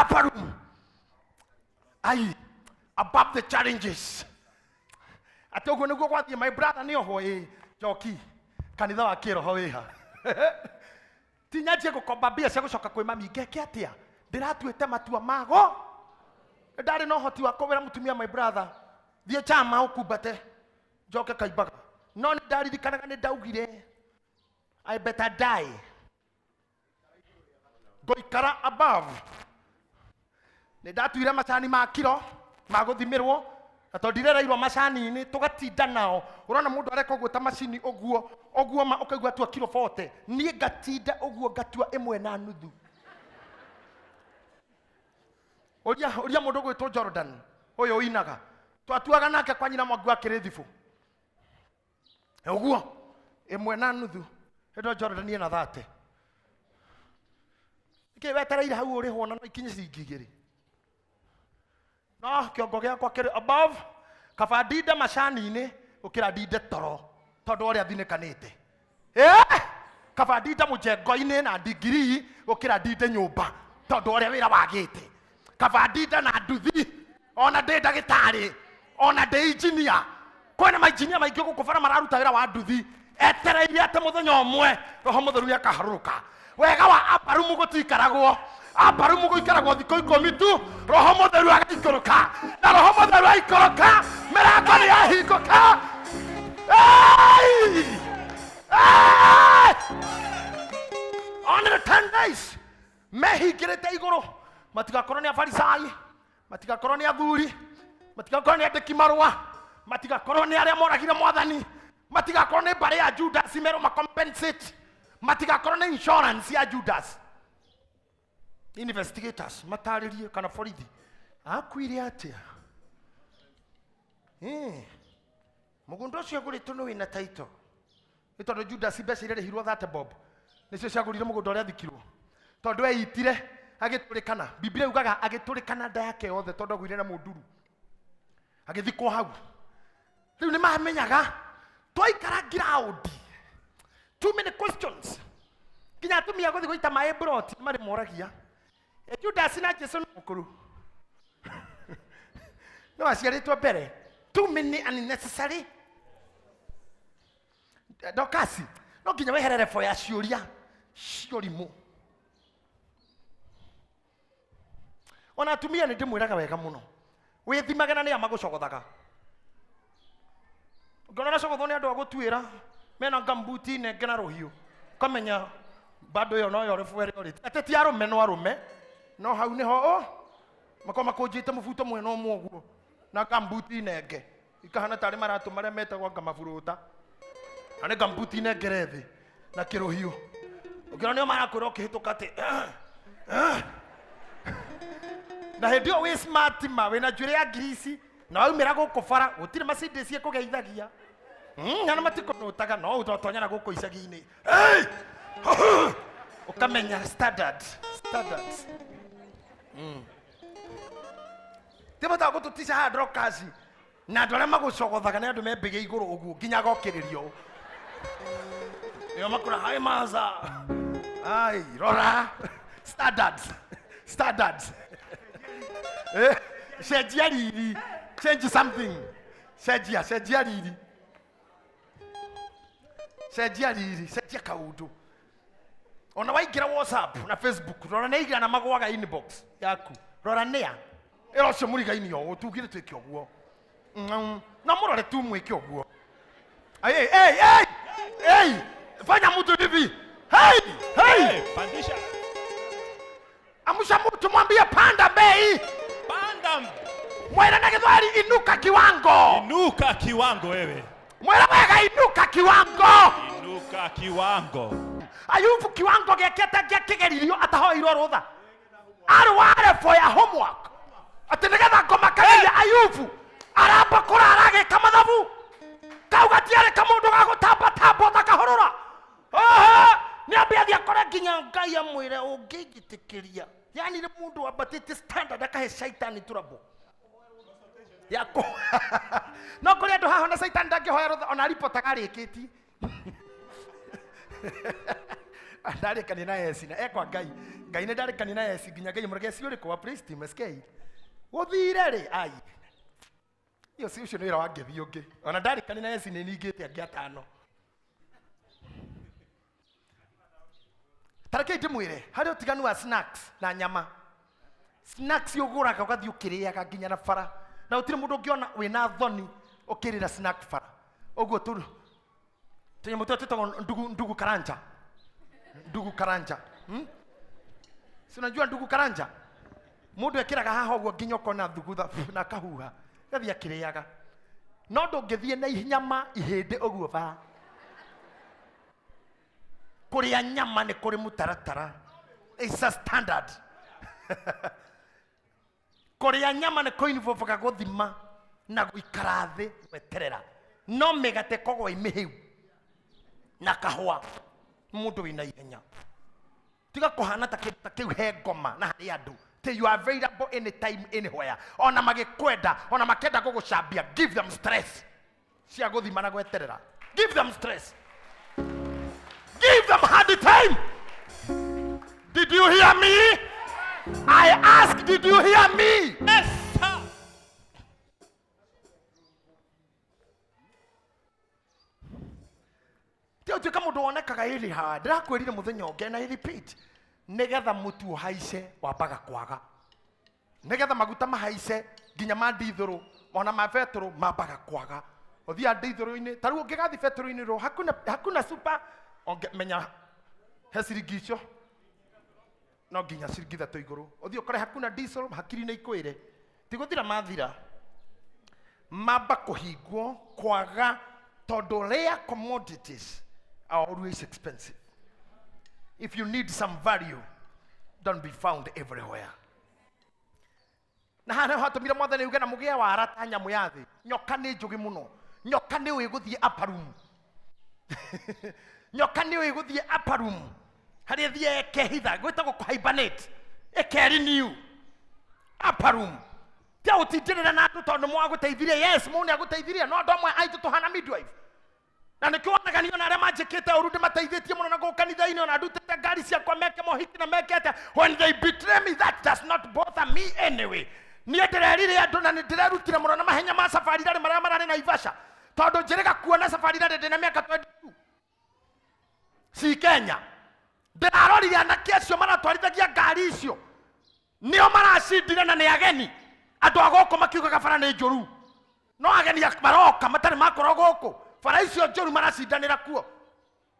upper room. Above the challenges. Atogo no go what my brother ni oho joki. Kanitha wa kiroho iha. Tinyaje gukobambia cia gucoka kwi mami ngeke atia. Ndiratuite matua mago. Ndari no hoti wa kowera mutumia my brother. Thie chama ukumbate. Joke kaibaga. No ndaririkanaga ni ndaugire. I better die. Goikara above. Ni ndatuire macani ma kiro maguthimirwo na tondirereirwo macani ni tugatinda nao. Urona mundu areka guta macini oguo ma ukaigua tua kilo 40. Nie gatinda oguo gatua 1.5. Oria mundu gwitwo Jordan uyu uinaga twatuaga nake kwa nyina mwangu akirithifu oguo 1.5 ndo Jordan ina 30 ikiwetereire hau uri hona no ikinye cingigiri no kiongo giakwa kiri above kabandinde macani-ini ukira ndinde toro tondu uria thinikanite kabandinde mujengo-ini na digrii ukira ndinde nyumba tondu uria wira wagite kabandinde na nduthi ona ndi ndagitari ona ndi engineer kwena ma engineer maingi gukubara mararuta wira wa nduthi etereire ate muthenya umwe roho mutheru akaharuka wega wa aparumu gutikaragwo aparumu guikaragwo thiko 10 tu roho mutheru agaikoroka na roho mutheru aikoroka mirango ni yahingũka on the 10 days mehingĩrĩte igũrũ matigakorwo ni afarisai matigakorwo ni athuri matigakorwo ni andĩki marũa matigakorwo ni arĩa moragire mwathani matigakorwo ni mbari ya Judas mero macompensate matigakorwo ni insurance ya Judas investigators mataririe kana borithi akuire atia mugundo cio guritwo no wina title itondo Judas mbeca irehirwo 30 bob nicio ciagurire mugundo uria thikirwo tondu eitire agiturikana Biblia yugaga agiturikana nda yake yothe tondu agwire na munduru agithikwo hau riu ni mamenyaga twaikara ground too many questions kinya tumia guthi goita mae brot mari moragia Judas na Jesu mukuru no aciaritwo mbere too many unnecessary dokasi no kinya weherere fo ya ciuria ciurimu ona tumia ni ndimwiraga wega muno withimagana ni amagucogothaga ngona cogotho ni andu agutwira mena gambuti ne ngena rohio kamenya bado yo no yo refuere ori ateti arume no arume no hau niho makoma kunjite mubuto mwena umwe uguo na gambuti nenge ikahana tari maratu maria metagwo ngamaburuta ane gambuti nengerethi na kirohio ukira ni marakura ukihituka ati na hendio we smart ma we na jure ya grisi na waumira guku bara gutire macinde cie kugeithagia nyana matiko notaga no utotonya na guku icagi-ini ukamenya standards tibota gututisha hadrokazi na ndore magucogothaga na andu mebige iguru uguo nginya gokiririo yo makura hai maza ai rora standards sejia riri change something sejia riri sejia kaundu ona waigira WhatsApp na Facebook rora neigira na magwaga inbox yaku rora nia ero cio muriga-ini yo utugire twike oguo na murore tu mwike oguo hey fanya mtu hivi hey pandisha amusha mtu mwambie panda bei mwera na Githweri inuka kiwango wewe mwera wega inuka kiwango Ayubu kiwango giakete giakigeririo atahoirwo rutha arware for your homework ati nigetha ngomakaniria Ayubu aramba kurarage kamathabu kauga tiare kamundu gagutamba takahorora ni ambia thia kore nginya Ngai amwire ungigitikiria yani ni mundu wabatite standard akahe shaitani turabo yako no kuri andu haho na shaitani ndangihoya rutha ona report agarikiti Ndare kanina yesi na ekwa ngai ne ndare kanina yesi ginya ngai murage cio riko wa praise team skei guthire ri ai iyo si ucio ni wira wa ngethi ungi ona ndare kanina yesi ni ningite angi atano tareke ndimwire hari utiganu wa snacks na nyama snacks yoguraga ugathi ukiriaga ginya na bara na utire mundu ungiona wina thoni ukirira snack bara oguo tu tenye mutu tito ndugu karanja si unajua ndugu karanja mundu ekiraga haha oguo ginya ukona thugutha na kahuha gathi akiriaga no ndungithie na nyama ihinde oguo bara kuria nyama ni kuri mutaratara it's a standard kuria nyama ni koinvoka guthima na guikara thi weterera no megate kogwa imihiu na kahwa mundu wina ihenya tiga kuhana ta kiu he ngoma na hari andu till you are available anytime anywhere ona magikwenda ona makenda gugucambia give them stress cia guthima na gweterera give them stress give them hard time. Did you hear me? I asked, did you hear me? Yes, sir. Tio kama ndonekaga hili ha ndirakwirire muthenya unge na repeat nigetha mutu haice wambaga kwaga nigetha maguta mahaice ginya ma ndithuru ona ma petro mambaga kwaga uthia ndithuru-ini taru ungigathi petro-ini ro hakuna super menya hesirigicio no ginya sirigitha to iguru uthio kore hakuna diesel hakiri na ikwire tiguthira mathira mamba kuhingwo kwaga tondu rare commodities are always expensive. If you need some value, don't be found everywhere. Na hana hatumira mwathani uge na mugia wa arata nyamu yathi nyoka ni njugi muno nyoka ni wiguthie upper room nyoka ni wiguthie upper room hari thie kehitha gwitagwo hibernate ekeri upper room tia utindirira na andu tondu mwaguteithirie yes mune aguteithirie no ndo amwe aitu tuhana midwife na nikiwonaga niyo na aria manjikite urundi mateithĩtie muno na gukanitha-ini ona ndutĩte ngari ciakwa meke mohiki na mekete when they betray me that does not bother me anyway niĩ ndĩrerire andũ na nĩndĩrerutire muno na mahenya ma safari rarĩ marĩa mararĩ na Ivasha tondu njĩrĩga kuona safari rarĩ ndĩna mĩaka 22 si Kenya ndĩrarorire anake acio maratwarithagia ngari icio nĩo maracindire na nĩ ageni andũ a gũkũ makiugaga bara nĩ njũru no ageni maroka matarĩ makora gũkũ bara icio njũru maracindanĩra kuo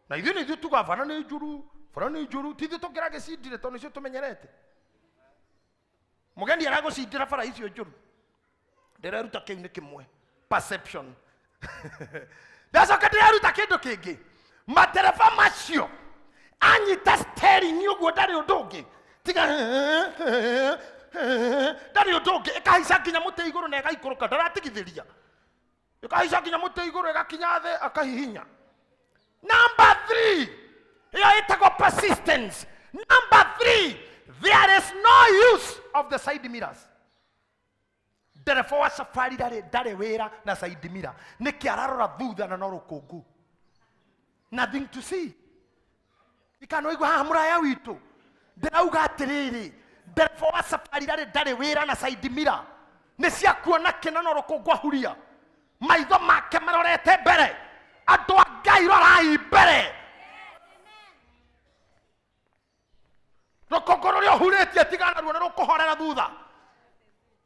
na ithuĩ nĩ ithuĩ tuga bara nĩ njũru ti ithuĩ tũngĩragĩcindire tondũ nĩcio tũmenyerete mũgeni aragũcindĩra bara icio njũru ndĩreruta kĩu nĩ kĩmwe perception ndacoka ndĩreruta kĩndũ kĩngĩ matereba macio anyita steering ũguo ndarĩ ũndũ ũngĩ tiga ndarĩ ũndũ ũngĩ ĩkahaica nginya mũtĩ igũrũ na ĩgaikũrũka ndaratigithĩria ĩkahaica nginya mũtĩ igũrũ ĩgakinya thĩ akahihinya. Number 3 ĩyo ĩtagwo persistence. Number 3 there is no use of the side mirrors. Ndereba wa safari ndarĩ wĩra na side mirror nĩkĩ ararora thutha na no rũkũngũ nothing to see ikanoigua haha mũraya witũ ndĩrauga atĩrĩrĩ ndereba wa safari ndarĩ wĩra na side mirror nĩ cia kuona kĩna no rũkũngũ ahuria maitho make marorete mbere andũ a Ngai rorai mbere rũkũngũ rũrĩa ũhurĩtie tigana ruo nĩ rũkũhorera thutha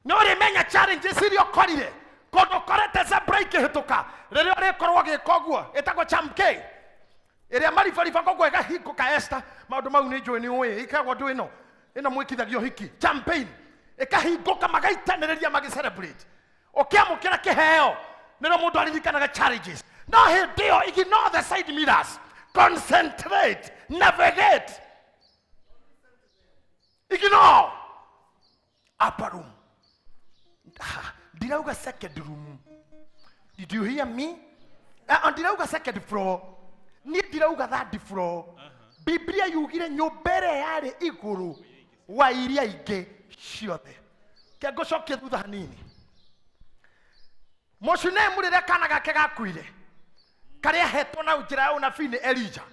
no ũrĩmenya challenges iria ũkorire kũndũ ũkorete zebra ikĩhĩtũka rĩrĩa ũrĩkorwo ũgĩka ũguo ĩtagwo chamke ĩrĩa maribariba koguo ĩgahingũka Esther maũndũ mau nĩ njũĩ nĩ ũĩ ĩkagwo ndũ ĩno mwĩkithagio hiki champagne ĩkahingũka magaitanĩrĩria magĩcelebrate ũkĩamũkĩra kĩheo nĩrĩo mũndũ aririkanaga challenges no hĩndĩ ĩyo ignore the side mirrors concentrate navigate ignore upper room ndirauga second room did you hear me ndirauga second floor niĩ ndirauga third floor Biblia yugire nyũmba ĩrĩa yarĩ igũrũ wa iria ingĩ ciothe ke ngũcokie thutha hanini Mũshunemu rĩrĩa kana gake gakuire karĩa hetwo na njĩra ya ũnabii nĩ Elijah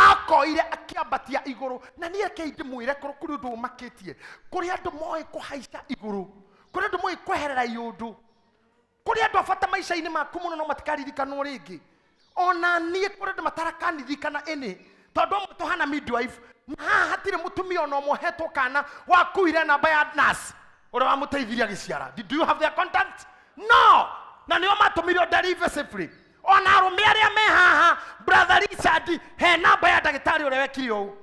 akoire akiambatia iguru na nie keindi mwire kuri undu makitie kuri andu moe kuhaica iguru kuri andu moe kweherera yundu kuri andu afata maisha-ini maku muno no matikaririkanwo ringi ona nie kuri andu matarakanirikana ene tondu mutuhana midwife na hatire mutumia no mohetwo kana wakuire namba ya nurse ora wa muteithiria giciara. Do you have their contact? No. Na nio matumire deliver safely. Ona arume aria me haha brother Richard he namba ya dagitari ore wekire u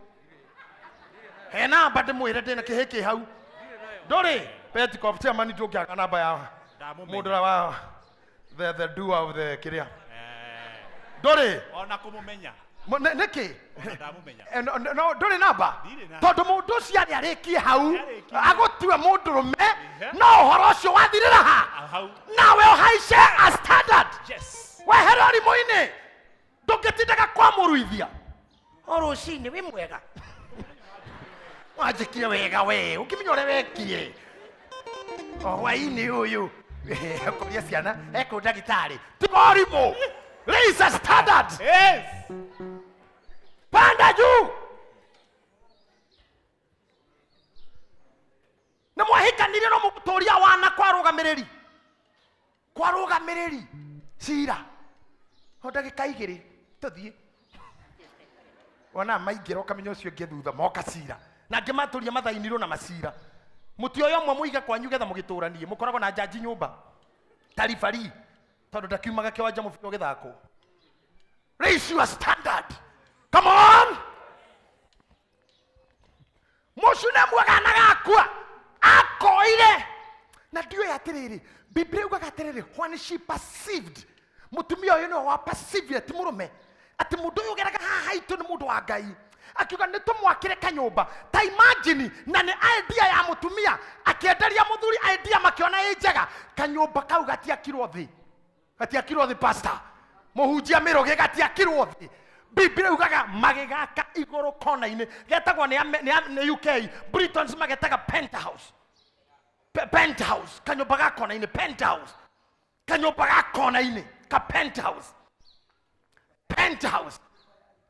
he namba ndimwire ndina kihiki hau nduri pet cop chairman ndukiaga namba ya mudura wa the doer of the kiria nduri ona kumumenya niki no nduri namba tondu mundu ucio ari arikie hau agutue mundurume no horo ucio wathirira ha nawe uhaice a standard. Yes. Weherori moine ndugitindaga kwa muruithia orucini wi mwega wajikire wega we ukiminya ure wekire waini uyu kuria ciana eko ndagitari tigorimo raise a standard. Yes. Panda juu na mwahikanire no muturia wana kwarugamiriri cira ndagika igiri tuthie wana maingiro kamenya ucio ngi thutha moka cira na ngimaturia mathainirwo na macira muti oyo mwe muiga kwanyu getha mugituranie mukoragwo na jaji nyumba tarifari tondu ndakiumaga kiwanja mubiro githako. Raise your standard. Come on. Mushune mwagana gakwa akoire na ndio yatiriri Biblia uga gatiriri when she perceived mutumia uyu no wa perceive ti murume ati mundu uyu geraga haha itu ni mundu wa Ngai akiuga nitumwakire kanyumba ta imagine na ni idea ya mutumia akienderia muthuri idea makiona ijega kanyumba kau gatiakirwo thi pastor muhunjia miroge gatiakirwo thi. Biblia ugaga magegaka igoro kona-ini getagwo ni UK Britons magetaga penthouse kanyumba ga kona-ini penthouse kanyumba ga kona-ini ka penthouse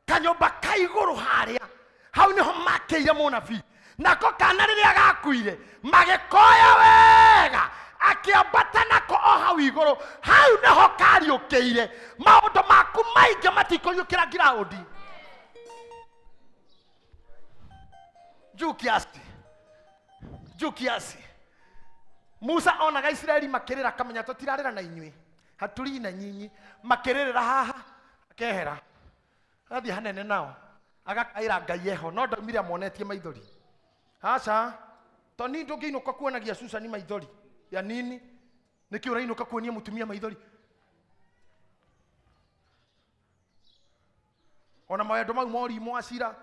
kanyumba ka igoro haria hau niho makeire munabii nako kana riria gakuire magikoya wega akiambata nako o hau igoro hau niho kariukiire maundu maku maingi matikoyukira ground jukiasi Musa onaga Israeli makirira kamenya tutirarira na inyui haturi na nyinyi makirira haha akehera athi hanene nao agakaira Ngai eho no ndaumire amonetie maithori aca to ni ndungiinuka kuonagia Susani maithori ya nini niki urainuka kuonia mutumia maithori ona maendo mau mori mo acira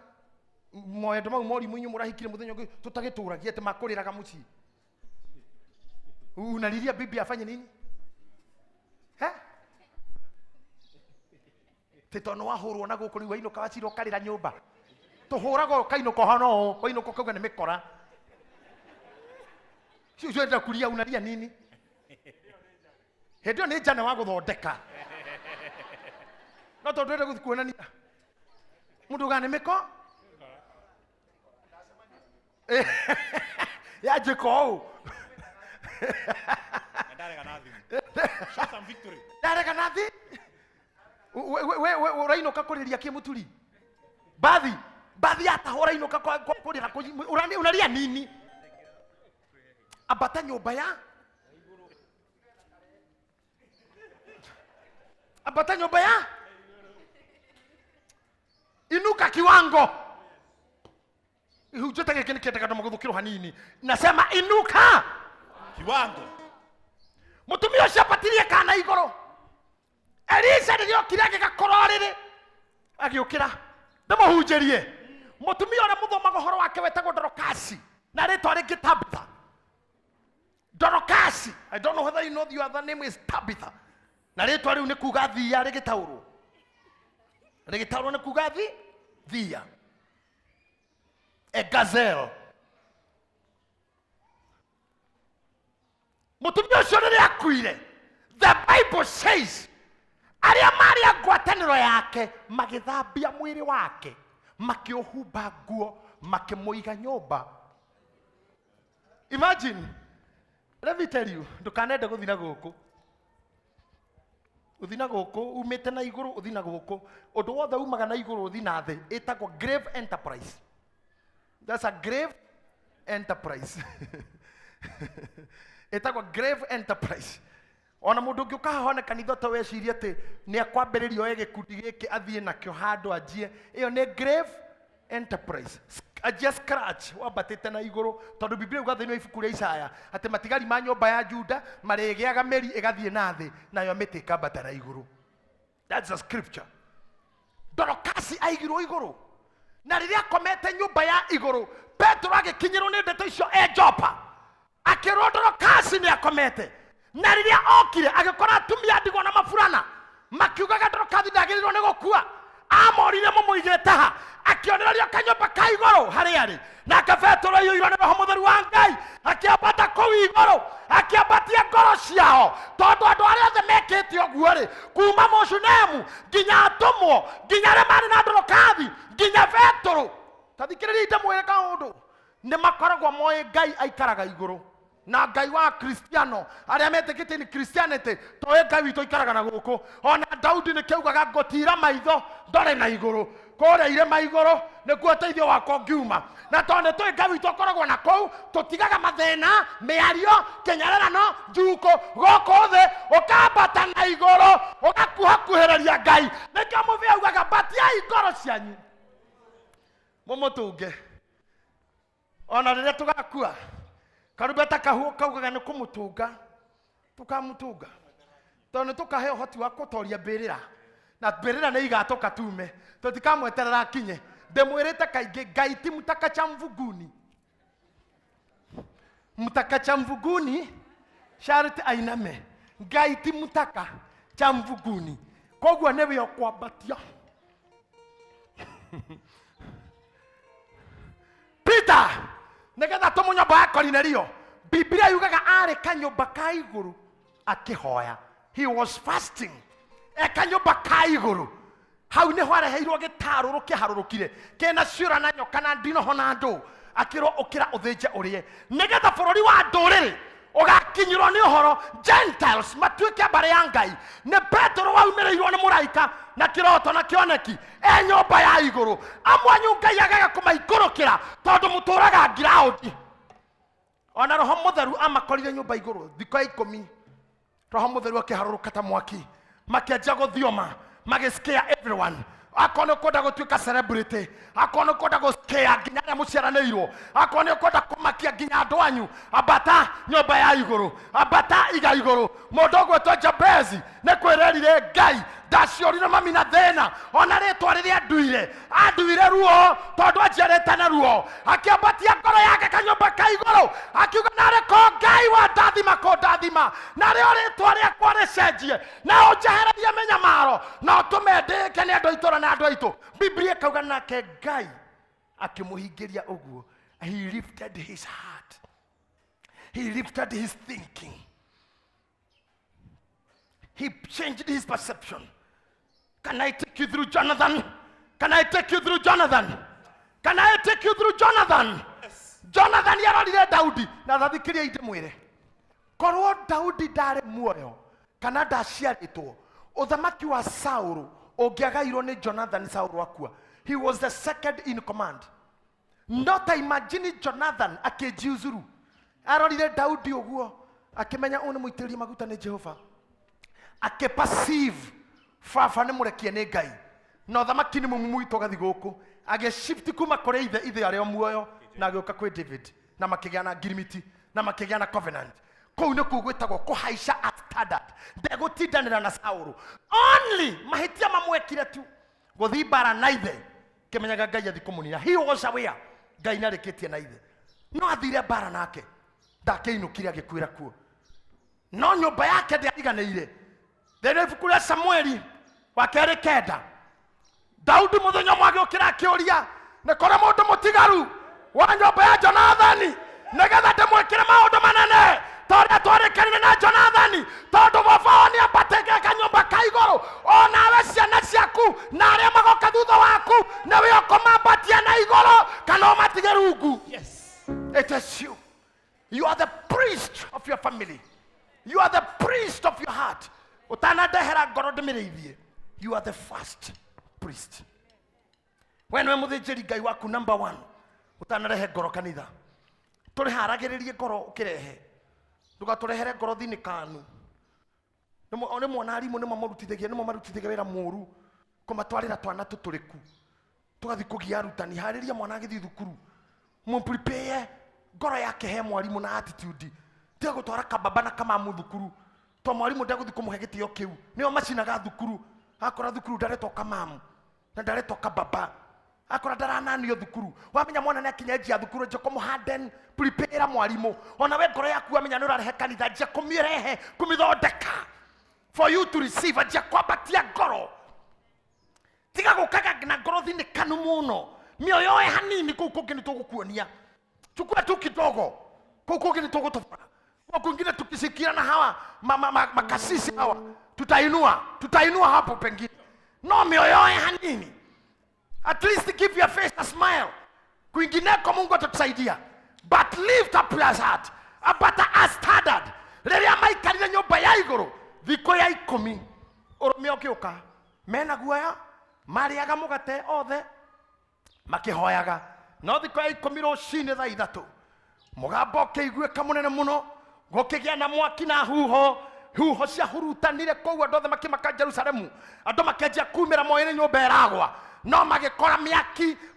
maendo mau mori mwinyu murahikire muthenya ungi tutagituragia ati makuriraga muci unalilia bibi afanye nini titono wahurwo na guku riu wainuka wacira ukarira nyumba tuhurago kainuka hano wainuka kauga ni mikora sio enda kulia unalia nini hedio ni jana wa guthondeka no tondu enda kuonania mundu gane miko ya jiko ndarega nathi show some victory ndarega nathi we urainuka kuriria kimuturi bathi atahora inuka kurira unalia nini abata nyumba ya inuka kiwango ihujeta gikini kieteka ndamugithukiro hanini nasema inuka kiwango mutumia ucio apatirie kana igoro Elisa ndio kirage gakororire agiukira ndamuhunjerie mutumia ora muthomaga horo wake wetagwo Dorokasi na ritwa ringi Tabitha Dorokasi. I don't know whether you know the other name is Tabitha na ritwa riu ni kuga thia rigitaurwo ni kuga thia a gazelle. Mutumia ucio riri akuire the Bible says aria maria ngwataniro yake magithambia mwiri wake makĩũhumba nguo makĩmũiga nyũmba. Imagine, let me tell you, ndũkanende gũthiĩ na gũkũ. Ũthiĩ na gũkũ, umĩte na igũrũ, ũthiĩ na gũkũ. Ũndũ wothe umaga na igũrũ ũthiĩ na thĩ, ĩtagwo grave enterprise. That's a grave enterprise. Ĩtagwo grave enterprise. Ona mũndũ ũngĩ ũkahona kanitha ta weciria atĩ nĩ akwambĩrĩria oe gĩkundi gĩkĩ athiĩ nakĩo handũ anjie. Ĩyo nĩ grave enterprise. Ajia scratch wambatĩte na igũrũ, tondũ Biblia yuga thĩinĩ wa ibuku rĩa Isaya atĩ matigari ma nyũmba ya Juda marĩgĩaga mĩri ĩgathiĩ na thĩ, nayo mĩtĩ ĩkambata na igũrũ. That's a scripture. Dorokasi aigirwo igũrũ, na rĩrĩa akomete nyũmba ya igũrũ, Petro agĩkinyĩrwo nĩ ndeto icio Jopa, akĩrwo Dorokasi nĩ akomete. Na rĩrĩa okire agĩkora atumia ndigwa na maburana makiugaga Dorokasi ndagĩrĩirwo nĩ gũkua, amorire mũmũigĩte ha, akĩonererio kanyũmba ka igũrũ harĩa arĩ, nake Petro aiyũirwo nĩ Roho Mũtheru wa Ngai, akĩambata kũu igũrũ, akĩambatia ngoro ciao, tondũ andũ arĩa othe mekĩte ũguo rĩ, kuma Mũshunemu nginya atũmwo nginya arĩa marĩ na Dorokasi nginya Petro, tathikĩrĩria ndamwĩre kaũndũ, nĩ makoragwo moĩ Ngai aikaraga igũrũ. Na Ngai wa Kristiano arĩa metĩkĩtie ni Christianity toĩ Ngai witũ ikaraga na gũkũ. Ona Daudi nĩ kĩugaga ngũtira maitho ndore na igũrũ, kũrĩa irĩma igũrũ nĩkuo ũteithio wakwa ũngiuma. Na tondũ tũĩ Ngai witũ akoragwo na kũu, tũtigaga mathĩna, mĩario, kĩnyararano, njuko gũkũ thĩ, ũkambata na igũrũ ũgakuhakuhĩrĩria Ngai. Nĩkĩo mũbĩa augaga mbatiai ngoro cianyu mũmũtũnge. Ona rĩrĩa tũgakua karubeta kahuo kaugaga nĩ kũmũtũnga, tũkamũtũnga, tondũ tũkahe ũhoti wa kũtoria mbĩrĩra, na mbĩrĩra nĩ igatũka tume, tũtikamweterera akinye. Ndĩmwĩrĩte kaingĩ Ngai ti mutaka cha mvuguni. Mutaka cha mvuguni sharti ainame. Ngai ti mutaka cha mvuguni, koguo nĩwe ũkwambatia. Peter nĩgetha tũmũnyũmba ya Kornelio, Biblia yugaga arĩ kanyũmba ka igũrũ akĩhoya. He was fasting. Kanyũmba ka igũrũ hau nĩho areheirwo gĩtarũrũ kĩharũrũkire kĩna ciũra na nyoka na ndinoho na ndũ, akĩrwo ũkĩra ũthĩnje ũrĩe, nĩgetha bũrũri wa ndũrĩrĩ ũgakinyĩrwo nĩ ũhoro, Gentiles matuĩke mbarĩ ya Ngai. Nĩ Petro waumĩrĩirwo nĩ mũraika na kĩroto na kĩoneki nyũmba ya igũrũ. Amwe anyu Ngai agaga kũmaikũrũkĩra tondũ mũtũraga ngiraũndi. Ona Roho Mũtheru amakorire nyũmba igũrũ thikũ 10, Roho Mũtheru akĩharũrũka ta mwaki, makĩanjia gũthioma, magĩscare everyone. Akorwo nĩ kwenda gũtuĩka celebrity, akorwo nĩ kwenda gũscare nginya arĩa mũciaranĩirwo, akorwo nĩ kwenda kũmakia nginya andũ anyu, ambata nyũmba ya igũrũ, ambata iga igũrũ. Mũndũ ũgwĩtwo Jabezi nĩ kwĩrerire Ngai ndaciũrire mami na thĩna, ona rĩtwa rĩrĩa anduire ruo tondũ anjiarĩte na ruo, akĩambatia ngoro yake kanyũmba ka igũrũ, akiuga narĩ ko Ngai wa ndathima kũndathima, narĩo rĩtwa rĩakwa rĩcenjie, na ũnjehererie mĩnyamaro, na ũtũme ndĩĩke nĩ andũ aitũ na andũ aitũ. Biblia ĩkauga nake Ngai akĩmũhingĩria ũguo. He lifted his heart, he lifted his thinking, he changed his perception. Can I take you through Jonathan? Can I take you through Jonathan? Can I take you through Jonathan? Yes. Jonathan yarorire Daudi na thathikiria ite mwire. Korwo Daudi ndarĩ muoyo kana ndaciarĩtwo, ũthamaki wa Saũlũ ũngĩagairwo nĩ Jonathan Saũlũ akua. He was the second in command. Not imagine Jonathan akĩjiuzuru. Arorire Daudi ũguo akĩmenya ũyũ nĩ mũitĩrĩria maguta nĩ Jehova, akĩperceive baba nĩ mũrekie nĩ Ngai, na ũthamaki nĩ mũmumuitwo gathi gũkũ, agĩshift kuma kũrĩ ithe arĩa muoyo na agĩũka kwĩ David, na makĩgĩa na ngirimiti na makĩgĩa na covenant. Kũu nĩkuo gwĩtagwo kũhaica standard. Ndegũtindanĩra na Saũlũ, only mahĩtia mamwekire tu gũthiĩ mbara na ithe, kĩmenyaga Ngai athi kũmũnina. He was aware Ngai nĩarĩkĩtie na ithe, no athire mbara nake ndakĩinũkire agĩkwĩra kuo, no nyũmba yake ndĩariganĩire. Thĩinĩ ibuku rĩa Samueli wa kerĩ 9, Daudi mũthenya ũmwe agĩũkĩra akĩũria, nĩ kũrĩ mũndũ mũtigaru wa nyũmba ya Jonathani nĩgetha ndĩmwĩkĩre maũndũ manene ta ũrĩa twarĩkanĩire na Jonathani, tondũ baba wao nĩambatĩte kanyũmba ka igũrũ, o nawe ciana ciaku na arĩa magoka thutha waku nĩwe ũkũmamba priest of your family. You are the priest of your heart. Utanadehera ngoro ndimireithie. You are the first priest. When we muthĩnjĩri Ngai waku number 1, utanarehe ngoro kanitha. Tũrĩharagĩrĩrie ngoro ũkĩrehe. Ndũgatũrehere ngoro thinĩkanu. Nĩ mwana arimũ nĩ mamũrutithagia, nĩ mamarutithagia wĩra mũru kũmatwarĩra twana tũtũrĩku. Tũgathiĩ kũgia arutani, harĩria mwana agĩthiĩ thukuru. Mũprepare ngoro yake he mwarimũ na attitude. Tiga gũtwara kababa na kamamu thukuru. To mwarimũ ndagũthiĩ kũmũhe gĩtĩo kĩu. Nĩo macinaga thukuru. Akora thukuru ndaretwo kamamu na ndaretwo kababa. Akora ndarananio thukuru. Wamenya mwana nĩ akinya njia thukuru nje kũmũharden prepare mwarimũ. Ona we ngoro yaku wamenya nĩ ũrarehe kanitha njia kũmĩrehe kũmĩthondeka. For you to receive njia kwambatia ngoro. Tiga gũkaga na ngoro thinĩkanu mũno. Mĩoyo hanini kũu kũngĩ nĩ tũgũkuonia. Chukua tu kidogo. Kũu kũngĩ nĩ tũgũtũbara. Kwa kwingine tukisikia na hawa makasisi hawa tutainua hapo pengine. No mioyo hanini. At least give your face a smile. Kwingineko Mungu atatusaidia. But lift up your heart. Abata a standard. Rĩrĩa maikarire nyũmba ya igũrũ thikũ ya 10 ũrũme ũkĩũka mena guoya marĩaga mũgate othe makĩhoyaga. No thikũ ya 10 rũcinĩ thaa 3 mũgambo ũkĩiguĩka mũnene mũno. Gũkĩgĩa na mwaki na huho cia hurutanire kũu andũ othe makĩmaka Jerusalemu. Andũ makĩanjia kumĩra moyo-inĩ nyũmba ĩragwa. No magĩkora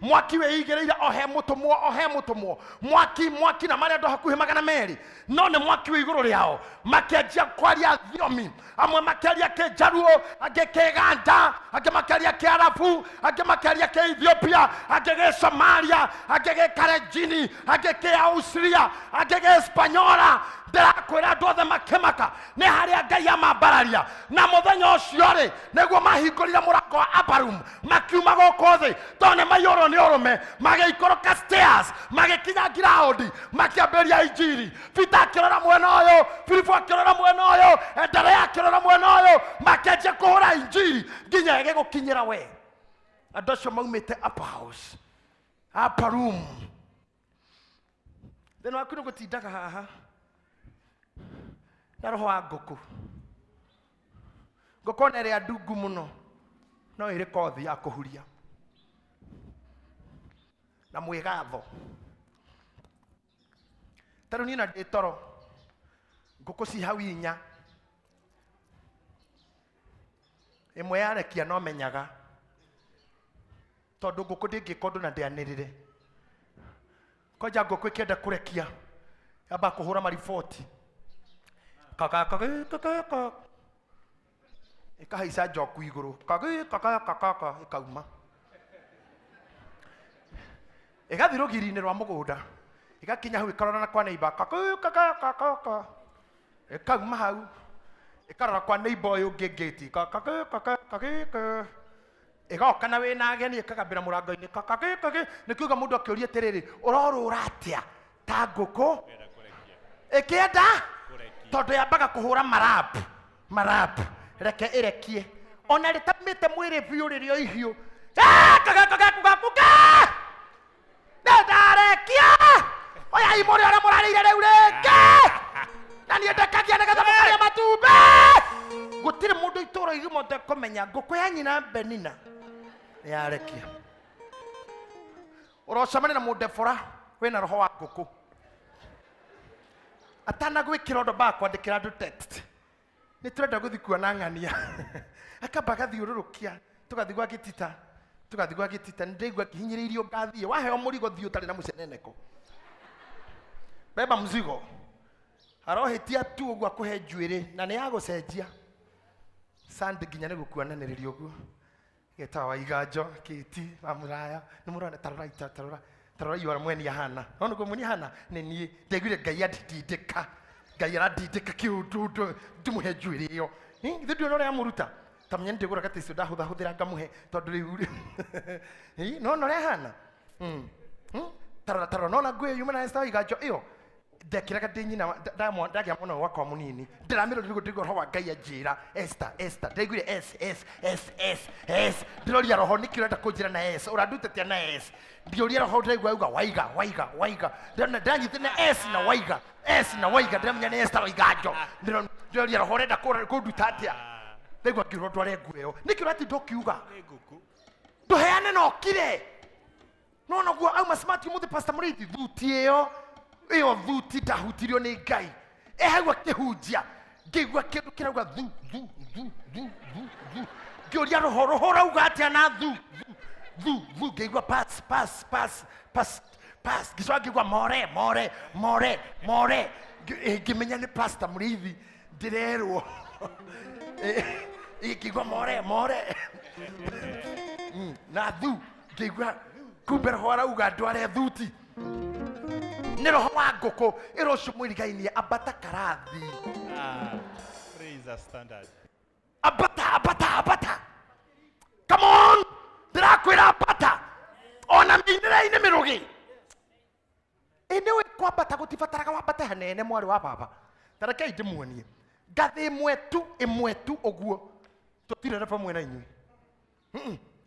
mwaki wĩigĩrĩire ohe mũtũmwo mwaki na marĩa andũ hakuhĩ 200. No nĩ mwaki wĩ igũrũ rĩao. Makĩanjia kwaria thiomi. Amwe makĩaria kĩnjaruo, angĩ kĩganda, angĩ makĩaria kĩarabu, angĩ makĩaria kĩethiopia, angĩ gĩsomalia, angĩ gĩkalenjini, angĩ kĩaustria, angĩ gĩespanyola. Ndĩrakwĩra andũ othe makĩmaka nĩ harĩa Ngai amambararia. Na mũthenya ũcio rĩ nĩguo mahingũrire mũrango wa Abarum makiuma gũkũ thĩ. Tondũ nĩ maiyũrwo nĩ ũrũme magĩikũrũka stairs magĩkinya ground makĩambĩria injiri. Peter akĩrora mwena ũyũ, Philip akĩrora mwena ũyũ, Andrea akĩrora mwena ũyũ, makĩanjia kũhũra injiri nginya ĩgĩgũkinyĩra we. Andũ acio maumĩte upper house, upper room. Thĩinĩ waku nĩ gũtindaga haha na roho wa ngũkũ. Ngũkũ nĩ ĩrĩa ndungu mũno no ĩrĩ kothi ya kũhuria na mwĩgatho. Tarĩu niĩ na ndĩ toro ngũkũ ci hau 4. Ĩmwe yarekia no menyaga tondũ ngũkũ ndĩngĩka ũndũ na ndĩanĩrĩre. Kwanja ngũkũ ĩkĩenda kũrekia yamba kũhũra mariboti. Ikahaica njoku igũrũ. Ikauma. Igathiĩ rũgiri-inĩ rwa mũgũnda. Igakinya hau ikarora na kwa neighbor. Ikauma hau. Ikarora kwa neighbor ũyũ ũngĩ gate. Igoka na wĩna ageni ikagambĩra mũrango-inĩ. Nĩ kiuga mũndũ akĩũria atĩrĩrĩ, ũrorũra atĩa ta ngũkũ ĩkĩenda? Tondũ yambaga kũhũra marapu reke ĩrekie. Ona rĩtamĩte mwĩrĩ biũ rĩrĩ o ihiũ. Nĩndarekia. Oya imũrĩ ũrĩa mũrarĩire rĩu rĩngĩ. Na niĩ ndekagia nĩgetha mũkarĩa matumbĩ. Gũtirĩ mũndũ itũũra igima ũtekũmenya ngũkũ ya nyina Benina nĩyarekia. Ũrocemania na mũndebora wĩna roho wa ngũkũ. Atana gwĩkĩra ũndũ mbaa kwandĩkĩra andũ text. Nĩ tũrenda gũthiĩ kuona ng'ania. Akamba agathiũrũrũkia. Tũgathiĩ gwa Gĩtita. Nĩndaigua ngĩhinyĩrĩirio ngathiĩ. Waheo mũrigo thiĩ ũtarĩ na mũceneneko. Beba mzigo. Arohĩtia tu ũguo akũhe njuĩrĩ na nĩ ya gũcenjia. Sunday nginya nĩ gũkuananĩrĩria ũguo. Gĩtawa wa iganjo, Kĩti, wa mũraya. Nĩ mũrona tarora iwara mweni ahana. No nĩguo mweni ahana nĩ niĩ. Ndaiguire Ngai andindĩka. Ngai arandindĩka kĩũndũ ndĩmũhe njuĩrĩ ĩyo. Ithuĩ ndiona ũrĩa amũruta. Tamenya nĩndĩgũra gatĩcio ndahũthahũthĩra ngamũhe tondũ rĩu. No ũrĩa ahana. Tarora nona nguo yumana na iganjo ĩyo. ndekiraga ndi nyina ndagia mwana wakwa munini ndiramiro ndigo roho wa Ngai anjira Esther ndaiguire S ndiroria roho nikirenda kunjira na S urandutetia na S ndioria roho ndaigua uga waiga ndanyite na S na waiga ndamenya na Esther waiganjo ndiroria roho renda kunduta atia ndaigua kiro ndware nguo nikiro ati ndokiuga nduheane no kire no guo auma smart muthi pastor Muriithi thuti iyo thuti ndahutirio ni Ngai ehagwa kihunjia ngigua kindu kirauga thu ngioria roho rauga atia na thu ngigua pass giswa ngigua more ngimenya ni pastor Muriithi ndirerwo ngigua more na thu ngigua kumbe roho rauga ndware thuti ni roho wa ngoko irocio mwirigainie abata karathi Praise the standard. abata come on ndirakwira abata ona minire-ini mirugi iniwe kwambata gutibataraga wambate hanene mwari wa baba tarekei ndimuonie ngathi imwe tu uguo tutirere pamwe na inyui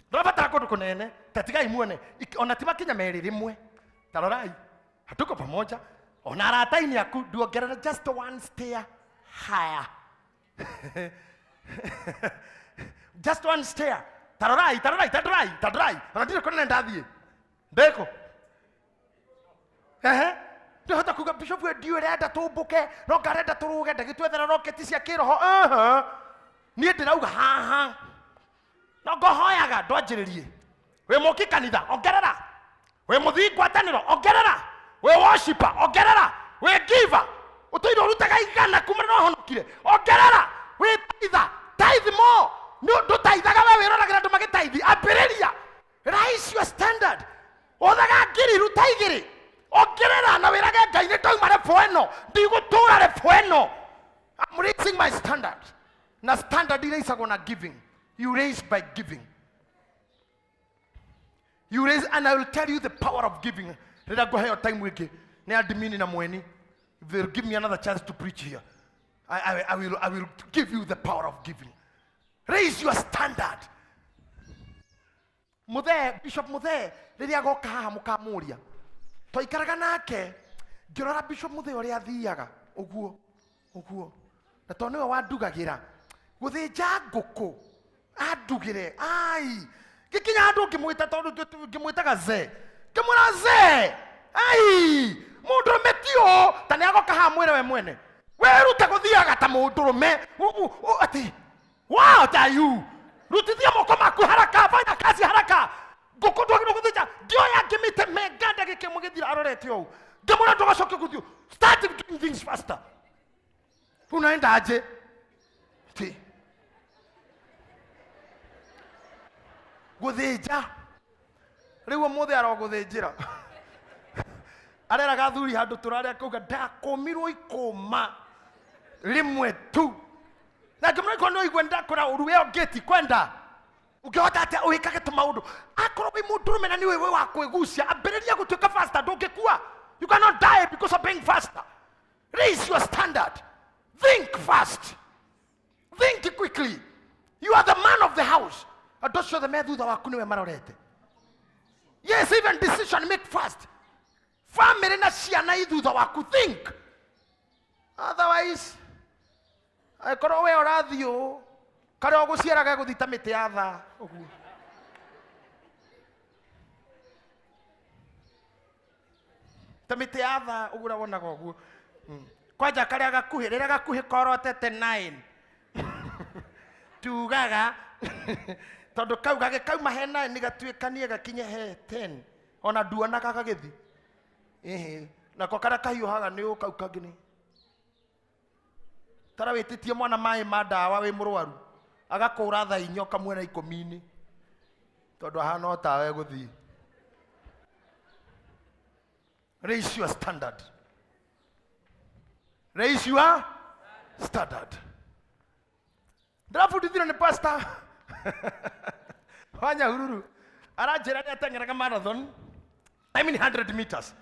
ndirabatara kundu kunene tatigai muone ona tibakinya meri rimwe tarorai hatuko pamoja ona arataini aku nduongerera just one stair higher just one stair tarorai ona ndire kunene ndathie ndeko ndihota kuga bishop we ndio renda tumbuke no ngarenda turuge ndagitwethera roketi cia kiroho nie ndirauga haha no ngohoyaga ndwanjiririe we muki kanitha ongerera we muthii ngwataniro ongerera we worshiper ongerera we giver utoiro rutaga igana kuma no honokire ongerera we tithe more no ndutaithaga we wiroragira ndu magitaithi ambiriria raise your standard othaga ngiri ruta igiri ongerera na wirage Ngai ni ndauma refu eno ndigutura refu eno I'm raising my standard na standard iraisagwo na giving you raise by giving you raise and I will tell you the power of giving reda go hayo time wiki ni admini na mweni if they'll give me another chance to preach here I will give you the power of giving raise your standard Bishop Muthe riria goka haha mukamuria toikaraga nake ngirora Bishop Muthe uri athiaga uguo na to niwe wandugagira guthinja nguku andugire ai gikinya andu ngimwita tondu ngimwitaga ze ngimwira ze ai mundurume tio tani agoka ha mwire we mwene weruta guthiaga ta mundurume ati what are you rutithia moko maku haraka fanya kazi haraka nguku ndwagirwo guthinja ndioya ngimite meganda gikimugithira arorete ou ngimwira ndogacoke guthio start doing things faster unaenda aje ti guthinja riu muthe aroguthinjira arera gathuri handu turare kuga ndakomirwo ikoma rimwe tu na kimwe kono igwenda kora uruwe ngeti kwenda ukihota ati uhikage tumaundu akoro wi mundurume na niwe wa kwigucia ambiriria gutuika faster ndungikua you cannot die because of being faster raise your standard think fast think quickly you are the man of the house adosho the medhuda waku niwe marorete yes even decision make fast family na ciana ithutha waku think otherwise akoro we orathio kare oguciaraga guthita miti ya tha uguo ta miti ya tha ugura wonaga uguo kwanja kare agakuhirira gakuhi korotete 9 tugaga tondu kau gage kauma he 9 ni gatuikanie gakinye he 10 ona duona kagagithi nako kara kahiuhaga ni ukau kangini tara wititie mwana mai ma ndawa wi murwaru agakura tha inyoka mwena 10 tondu ahana otawe guthii raise your standard raise your standard ndafundithirwo ni pastor wanya hururu aranjira ni atengeraga marathon I mean 100 meters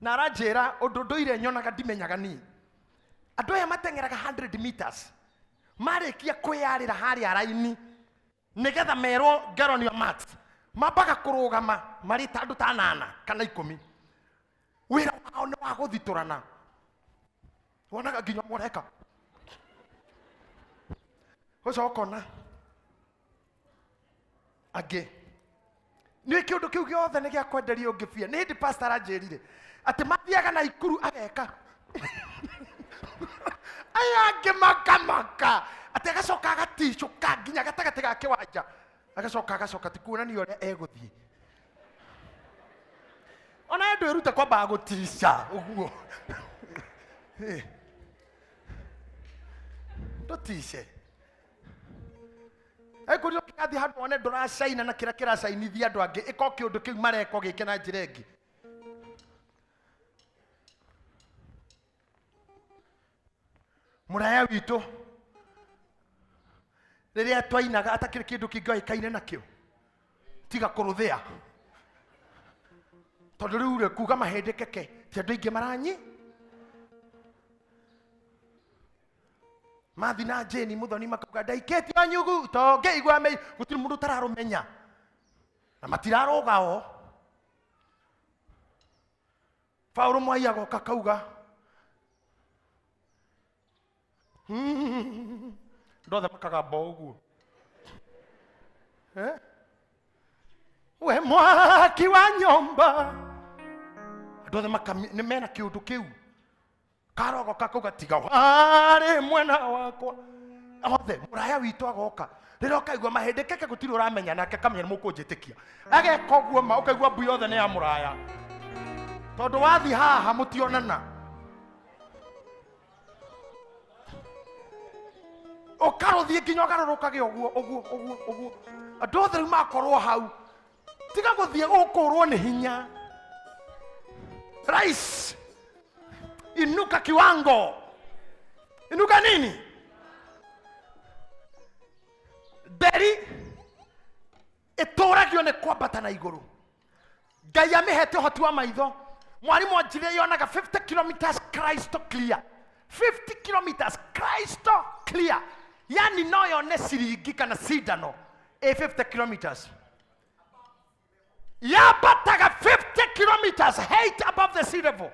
na aranjĩra ũndũ ndũire nyonaga ndimenyaga ni andũ aya mateng'eraga 100 meters marĩkia kwĩyarĩra harĩa raini nĩgetha merwo get on your marks mambaga kũrũgama marĩ ta andũ ta 8 kana 10 wĩra wao nĩ wa gũthitũrana wonaga nginya mũreka ũcio ũkona angĩ nĩ kĩũndũ kĩu gĩothe nĩ gĩa kwenderio ũngĩbia nĩ hĩndĩ pastor anjĩrire atĩ mathiaga na ikuru ageka aya angĩ makamaka atĩ agacoka agaticũka nginya gatagatĩ ga kĩwanja agacoka ti kuonania ũrĩa egũthiĩ ona ndũ ĩrute kwamba gũticia ũguo ndũtice ekũrio kĩgathi handũ one ndũracaina na kĩrĩa kĩracainithia andũ angĩ ĩko kĩũndũ kĩu mareko gĩke na njĩra ĩngĩ mũraya witũ rĩrĩa twainaga atakĩrĩ kĩndũ kĩngĩoĩkaine nakĩo tiga kũrũthĩa tondũ rĩu rĩ kuuga mahĩndĩ keke ti andũ aingĩ maranyi mathi na Jane Muthoni makauga ndaikĩtio nyugu to ngĩigua gũtirĩ mũndũ ũtararũmenya na matirarũga o Paulo Mwai agoka kauga ndothe makagamba ũguo we mwaki wa nyomba ndothe nĩ mena kĩũndũ kĩu karogo kakauga tiga warĩ mwena wakwa othe mũraya witũ agoka rĩrĩa ũkaigua mahĩndĩ keke gũtirĩ ũramenya nake kamenya nĩ mũkũnjĩtĩkia ageka ũguo ma ũkaigua mbu yothe nĩ ya mũraya tondũ wathi haha mũtionana ũkarũthiĩ nginya ũgarũrũkage ũguo andũ othe rĩu makorwo hau tiga gũthiĩ gũkũrwo nĩ hinya rais inuka kiwango inuka nini nderi ĩtũragio nĩ kwambata na igũrũ Ngai amĩhete ũhoti wa maitho mwarimũ anjĩrire yonaga 50 kilometers Kristo clear 50 kilometers Kristo clear yani no yone ciringi kana cindano 50 kilometers yambataga 50 kilometers height above the sea level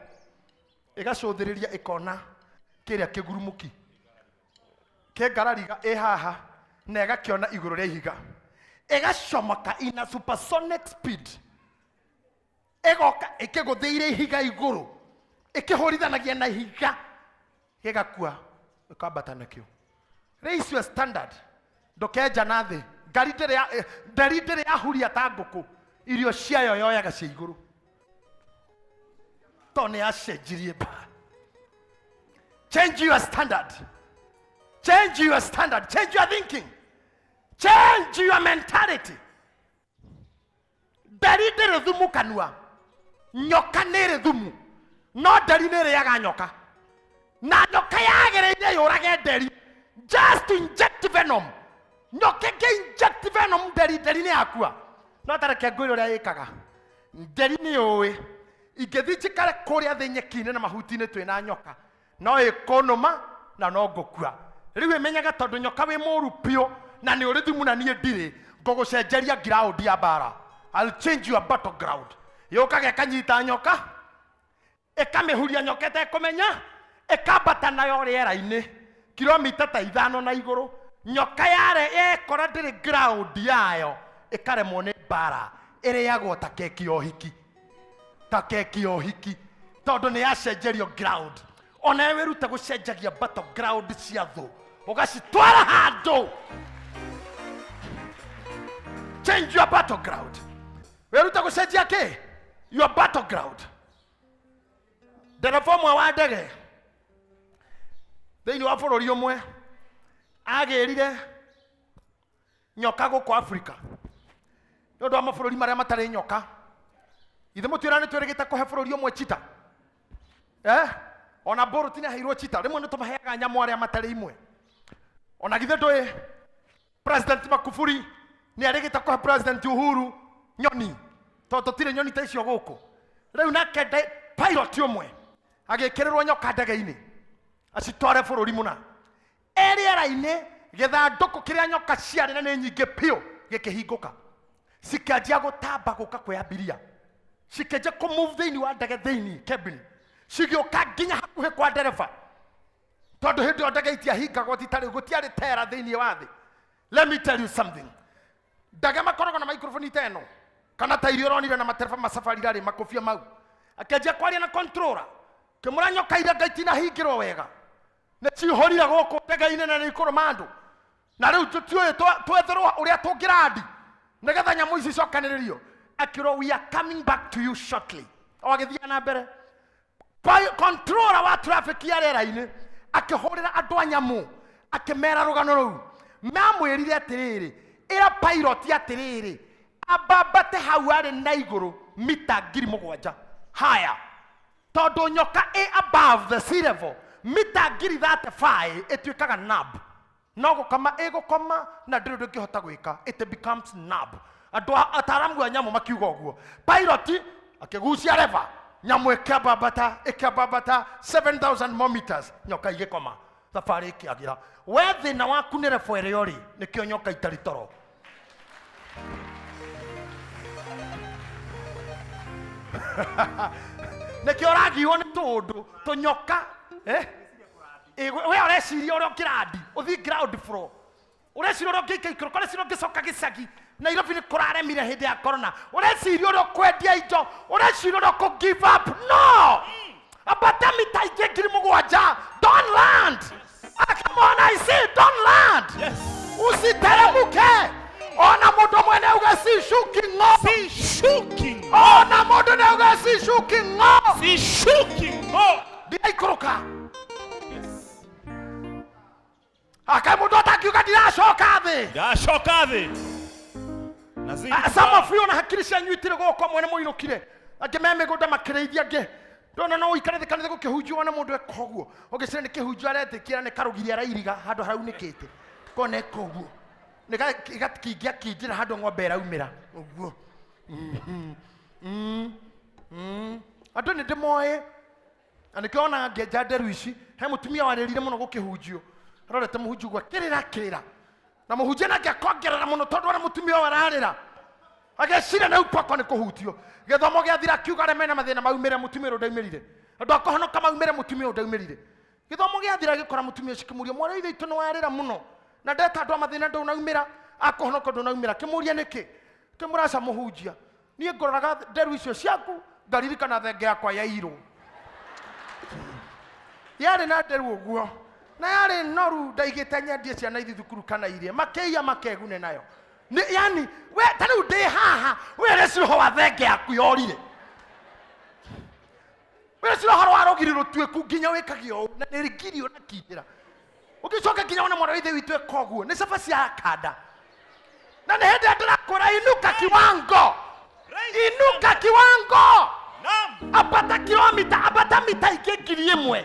ĩgacũthĩrĩria ĩkona kĩrĩa kĩgurumuki kĩngarariga ĩ haha na ĩgakĩona igũrũ rĩa ihiga ĩgacomoka in a supersonic speed ĩgoka ĩkĩgũthĩire ihiga igũrũ ĩkĩhũrithanagia na ihiga gĩgakua ĩkambata nakĩo raise your standard ndũkenja na thĩ ndari ndĩrĩ yahuria ta ngũkũ irio ciayo yoyaga cia igũrũ tone acenjirie ba change your standard change your standard change your thinking change your mentality ndari ndĩrĩ thumu kanua nyoka nĩrĩ thumu no ndari nĩrĩaga nyoka na nyoka yagĩrĩire yũrage ndari just to inject venom nyoka inject venom ndari nĩ yakua no tareke ngwĩre ũrĩa ĩkaga ndari nĩ yũĩ ingĩthiĩ njikare kũrĩa thĩ nyeki-inĩ na mahuti-inĩ twĩna nyoka no ĩkũnũma na no ngũkua rĩu ĩmenyaga tondũ nyoka wĩ mũru piũ na nĩ ũrĩ thumu na niĩ ndirĩ ngũgũcenjeria ground ya bara I'll change your battleground yũkaga ĩkanyita nyoka ĩkamĩhuria nyoka ĩtekũmenya ĩkambata nayo rĩera-inĩ kilomita ta 5 na igũrũ nyoka yekora ndĩrĩ ground yayo ĩkaremwo nĩ bara ĩrĩagwo ta keki ya ũhiki tondũ nĩ yacenjerio ground ona wĩrute gũcenjagia battleground cia thũ ũgacitwara handũ change your battleground wĩrute gũcenjia kĩ your battleground ndereba ũmwe wa ndege thĩinĩ wa bũrũri ũmwe agĩrire nyoka gũkũ Africa nĩ ũndũ wa mabũrũri marĩa matarĩ nyoka ithe mũtwĩra nĩ twĩrĩgĩte kũhe bũrũri ũmwe cheetah ona mbũrũ ti nĩaheirwo cheetah rĩmwe nĩ tũmaheaga nyamũ arĩa matarĩ imwe ona githĩ ndũĩ President Magufuli nĩ arĩgĩte kũhe President Uhuru nyoni tondũ tũtirĩ nyoni ta icio gũkũ rĩu nake pilot umwe agekererwo nyoka ndege-ini acitware bũrũri mũna rĩera-inĩ gĩthandũkũ kĩrĩa nyoka ciarĩ na nĩ nyingĩ piũ gĩkĩhingũka cikĩanjia gũtamba gũka kwĩambĩria cikĩanjia kũmove thĩinĩ wa ndege thĩinĩ cabin cigĩũka nginya hakuhĩ kwa ndereba tondũ hĩndĩ ĩyo ndege itiahingagwo gũtiarĩ tera thĩinĩ wa thĩ. Let me tell you something. Ndege makoragwo na microphone ta ĩno kana ta iria ũronire na matereba masafari rarĩ makobia mau akĩanjia kwaria na controller kĩmũra nyoka iria ngai tinahingĩrwo wega nĩ cihorire gũkũ ndege-inĩ na nĩ ikũrũma andũ na rĩu tũtiũĩ twetherwo ũrĩa tũngĩrandi nĩgetha nyamũ ici cokanĩrĩrio akĩrwo we are coming back to you shortly o agĩthiĩ na mbere controller wa traffic ya rĩera-inĩ akĩhũrĩra andũ a nyamũ akĩmera rũgano rũu mamwĩrire atĩrĩrĩ ĩra pilot atĩrĩrĩ abambate hau arĩ na igũrũ mita 7,000 higher tondũ nyoka above the sea level mita 35 ĩtuĩkaga nub no gũkoma ĩgũkoma na ndĩrĩ ũndũ ũngĩhota gwĩka it becomes nub. Andũ ataramu a nyamũ makiuga ũguo pilot akĩgucia lever nyamũ ĩkĩambambata 7,000 more meters nyoka igĩkoma thabarĩ ĩkĩagĩra we thĩna waku nĩ level ĩrĩa ũrĩ nĩkĩo nyoka itarĩ toro. Nĩkĩo ũragiwo nĩ tũndũ tũnyoka we ũreciria ũrĩa ũngĩrandi ũthiĩ ground floor ũreciria ũrĩa ũngĩika ikũrũ ũreciria ũngĩcoka gĩcagi Nairobi nĩ kũraremire hĩndĩ ya corona ũreciria ũrĩa ũkwendia indo ũreciria ũrĩa ũkũ give up no abata mita ingĩ 7,000 don't land. Come on I say don't land. Usiteremuke ona mũndũ mwene uga si shuking ng'o ona mũndũ ne uga si shuking ng'o ndiraikũrũka akai mũndũ atakiuga ndiracoka thĩ some of you na hakiri cianyu itirĩ gũkũ mwene mũinũkire angĩ me mĩgũnda makĩrĩithia angĩ ndona no ũikare thĩ kanitha gũkĩhunjio na mũndũ eka ũguo ũgĩcire nĩ kĩhunjio aretĩkĩra nĩ karũgiri arairiga handũ haraunĩkĩte kona eka ũguo nĩgakingia kinjĩra handũ ng'ombe ĩraumĩra ũguo andũ nĩ ndĩmoĩ na nĩkĩo ona ngĩenja nderu ici he mũtumia warĩrire mũno gũkĩhunjio arorete mũhunjia ũguo kĩrĩra na mũhunjia nake akongerera mũno tondũ ona mũtumia ũyũ ararĩra agecira na upako nĩ kũhutio gĩthomo gĩathira kiuga arĩa mena mathĩna maumĩre mũtumia ũyũ ndaumĩrire andũ akohonoka maumĩre mũtumia ũyũ ndaumĩrire gĩthomo gĩathira gĩkora mũtumia ũcio kĩmũria mwana ithe itũ nĩ warĩra mũno na ndeta andũ a mathĩna ndũnaumĩra akohonoka ndũnaumĩra kĩmũria nĩkĩ kĩmũraca mũhunjia niĩ ngororaga nderu icio ciaku ngaririkana thenge yakwa yairwo yarĩ na nderu ũguo na yarĩ noru ndaigĩte nyendie ciana ithi thukuru kana irie makĩia makegune nayo yani we ta rĩu ndĩ haha wĩreciria ũhoro wa thenge yaku yorire wĩreciria ũhoro wa rũgiri rũtuĩku nginya wĩkagio ũũ na nĩ rĩgirio na kĩndĩra ũgĩcoka nginya wona mwana wa ithe witũ eka ũguo nĩ cabaci ya kanda na nĩ hĩndĩ ndĩrakũra inuka kiwango abata kilomita abata mita ingĩ 1,000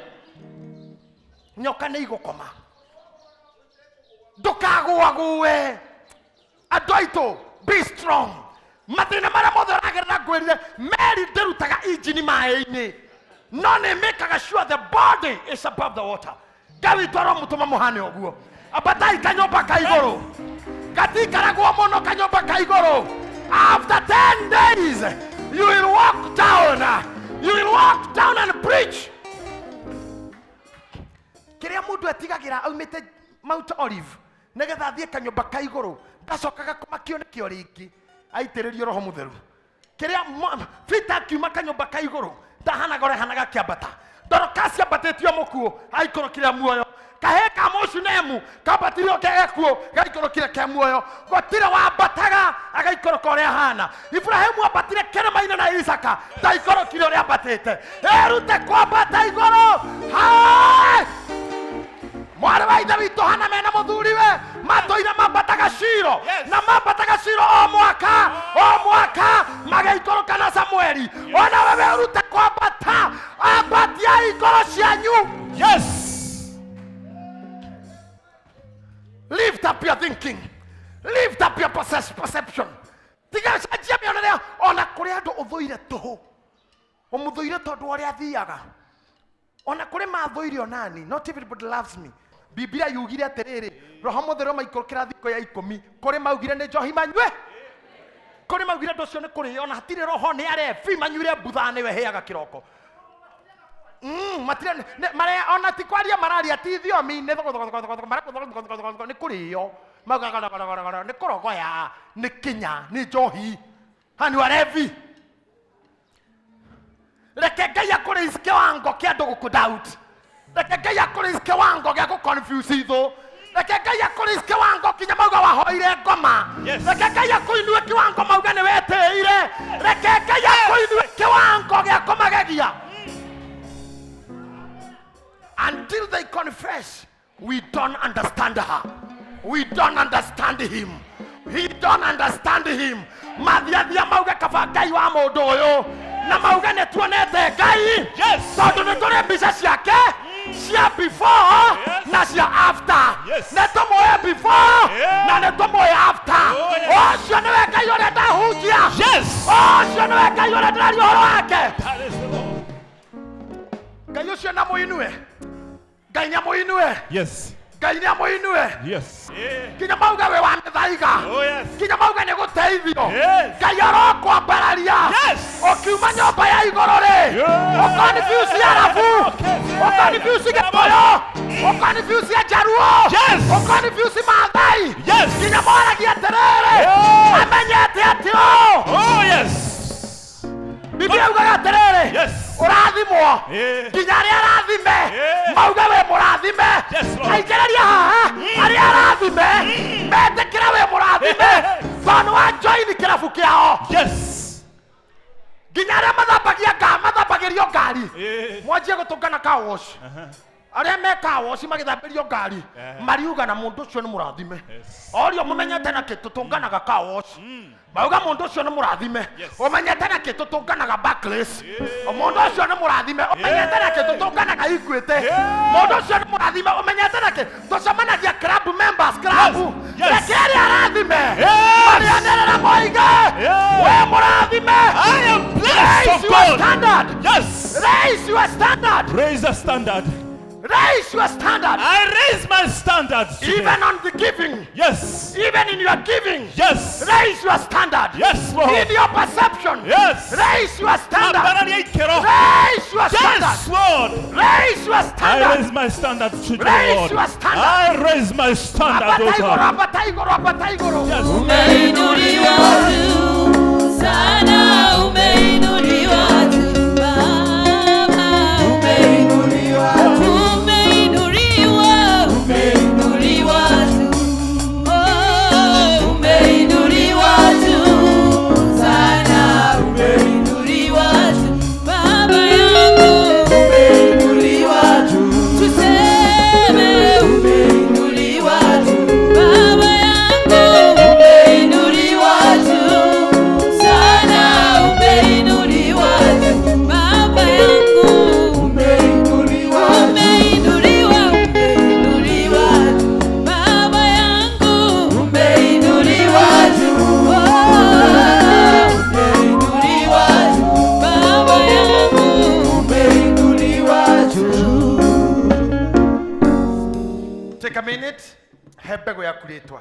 nyoka nĩ igũkoma ndũkagũagũe andũ aitũ be strong mathĩna marĩa mothe ũragerera ngwĩrire meri ndĩrutaga injini maĩ-inĩ no nĩ mĩkaga sure the body is above the water Gawi toro mutuma muhane oguo abatai kanyomba ka igoro gatikaragwo muno kanyomba ka igoro after 10 days you will walk down and preach kiria mundu atigagira aumite Mount Olive negetha athie kanyomba ka igoro ndacokaga kumakio kio ringi aitiririo roho mutheru kiria fita kiuma kanyomba ka igoro ndahana gore hanaga kiambata Dorokasi abatetio mukuo aikorokira muoyo kaheka moshunemu kabatirio kegekuo gaikorokira ke muoyo gotire wa bataga agaikoroko ria hana Ibrahimu abatire keremaina na Isaka daikorokira ria batete erute kwa bata igoro hai Mware wa ithe witũ hana mena muthuriwe matoira mabataga Shiro na mabataga Shiro o mwaka magaikoroka na Samueli ona wewe urute kwa bata abatia igoro cianyu lift up your thinking, lift up your perception tiga cenjia mĩonere ona kũrĩa andũ ũthũire tũhũ Omuthuire tondu uria athiaga. Ona kuri mathuire onani, not everybody loves me. Biblia yugire atiriri, Roho Mutheru maikũrũkĩra thikũ ya 10, kuri maugire ni njohi manyue. Kuri maugire ndocio ni kuri ona hatire roho ni arefi manyuire butha ni we heaga kiroko. Matire mare ona ti kwaria mararia ti thiomi ni ni kurio. Ni korogoya, ni kinya, ni njohi. Hani warevi. Reke Ngai akũraise kĩwango kĩa andũ gũkũ-doubt. Reke Ngai akũraise kĩwango gĩa gũ-confuse ithu. Reke Ngai akũraise kĩwango kinya mauga wahoire ngoma. Reke Ngai akũinue kĩwango mauga nĩ wetĩĩire. Reke Ngai akũinue kĩwango gĩa kũmagegia. Until they confess, we don't understand her. We don't understand him. He don't understand him. Mathiathia mauga kaba Ngai wa mũndũ ũyũ. Na mauga nĩ tuonete Ngai. Tondũ nĩ tũrĩ mbica ciake cia before na cia after. Nĩ tũmũĩ before na nĩ tũmũĩ after. Ũcio nĩwe Ngai ũrĩa ndahunjia. Ũcio nĩwe Ngai ũrĩa ndĩraria ũhoro wake. Ngai ũcio na mũinue. Ngai nĩ mũinue. Ngai nĩ mũinue. Kinya mauga we wa mĩthaiga. Kinya mauga nĩ gũteithio. Ngai arokwambararia. Ukiuma nyũmba ya igũrũ rĩ. Ũkonfuse Arabu. Ũkonfuse Gĩkũyũ. Ũkonfuse Jaruo. Ũkonfuse Maathai. Kinya moragia atĩrĩrĩ. Amenyete atĩ Biblia yugaga atĩrĩrĩ. Ũrathimwo. Nginya arĩa arathime. Mauga we mũrathime. Aingĩrĩria haha. Arĩa arathime. Metĩkĩra we mũrathime. Tondũ wa join kĩrabu kĩao. Nginya arĩa mathambagĩrio ngari. Mwanjie gũtũngana car wash. Arĩa me car wash magĩthambĩrio ngari. Mariuga na mũndũ ũcio nĩ mũrathime. Orio mũmenyete na kĩtũ tũnganaga car wash. Mauga mũndũ ũcio nĩ mũrathime. Ũmenyete na kĩtũ tũnganaga Barclays. Mũndũ ũcio nĩ mũrathime. Ũmenyete na kĩtũ tũnganaga Equity. Mũndũ ũcio nĩ mũrathime. Ũmenyete na kĩtũ tũcemanagia club members club. Reke arĩa arathime. Marianĩrĩra moige. We mũrathime. I am blessed of God. Raise your standard. Raise the standard. Raise your standard. I raise my standards today. Even on the giving. Even in your giving. Raise your standard. Lord. In your perception. Raise your standard. Raise your standard. Lord. Raise your standard. I raise my standard today, Raise Lord. your standard. I raise my standard, oh God. Umeinuliwa juu sana, umeinuliwa juu Baba, umeinuliwa juu. Umeinuliwa juu, oh, umeinuliwa juu sana, umeinuliwa juu Baba yangu, umeinuliwa juu, tuseme umeinuliwa juu Baba yangu, umeinuliwa juu sana, umeinuliwa juu Baba yangu, umeinuliwa Take a minute. Hebego ya kuletwa.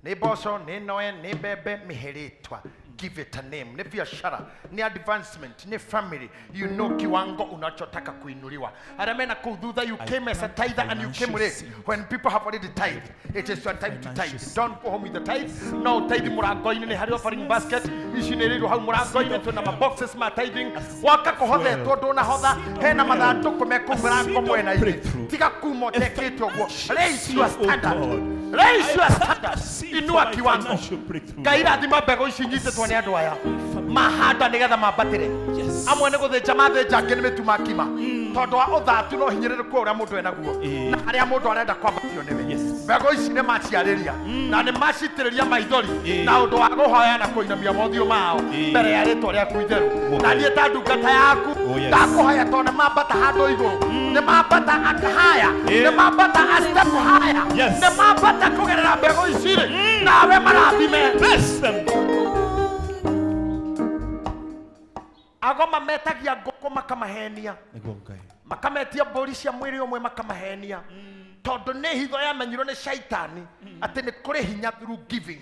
Ni boso, ni noe, ni bebe, miheretwa. Give it a name. Ni biashara, ni advancement, ni family. You know kiwango unachotaka kuinuliwa. Aramena kududha, you came as a tither and you came late. When people have already tithed, it is your time to tithe. Don't go home with the tithe. No tithe murago in the hari offering basket. Ishineri how murago in to number boxes ma tithing. Waka ko hode to dona hoda. Hena mada to come murago mo na iti. Tika kumo take it to raise your standard. Raise your standard. Inua kiwango. Kaira di mabego ishinyite to ne adwa ya. Mahada nigetha mabatire. Amwe ne guthe jama the jangene metuma kima. Tondu wa uthatu no hinyirire ko ura mundu ena guo. Na aria mundu arenda kwambatio newe. Bego ici ne maciariria. Na ne macitiriria maithori. Na undu wa guhoya na kuinamia mothio mao. Mbere ya ritwa ria kuitheru. Na nie ta ndungata yaku. Ndakuhoya tondu mambata handu iguru. Ne mambata akahaya. Ne mambata a step higher. Ne mambata kugerera bego ici ri. Nawe marathime. Bless them. agoma metagia ngũkũ makamahenia Nĩguo Ngai. makametia mbũri cia mwĩrĩ ũmwe makamahenia tondũ nĩ hitho yamenyirwo nĩ shaitani atĩ nĩ kũrĩ hinya through giving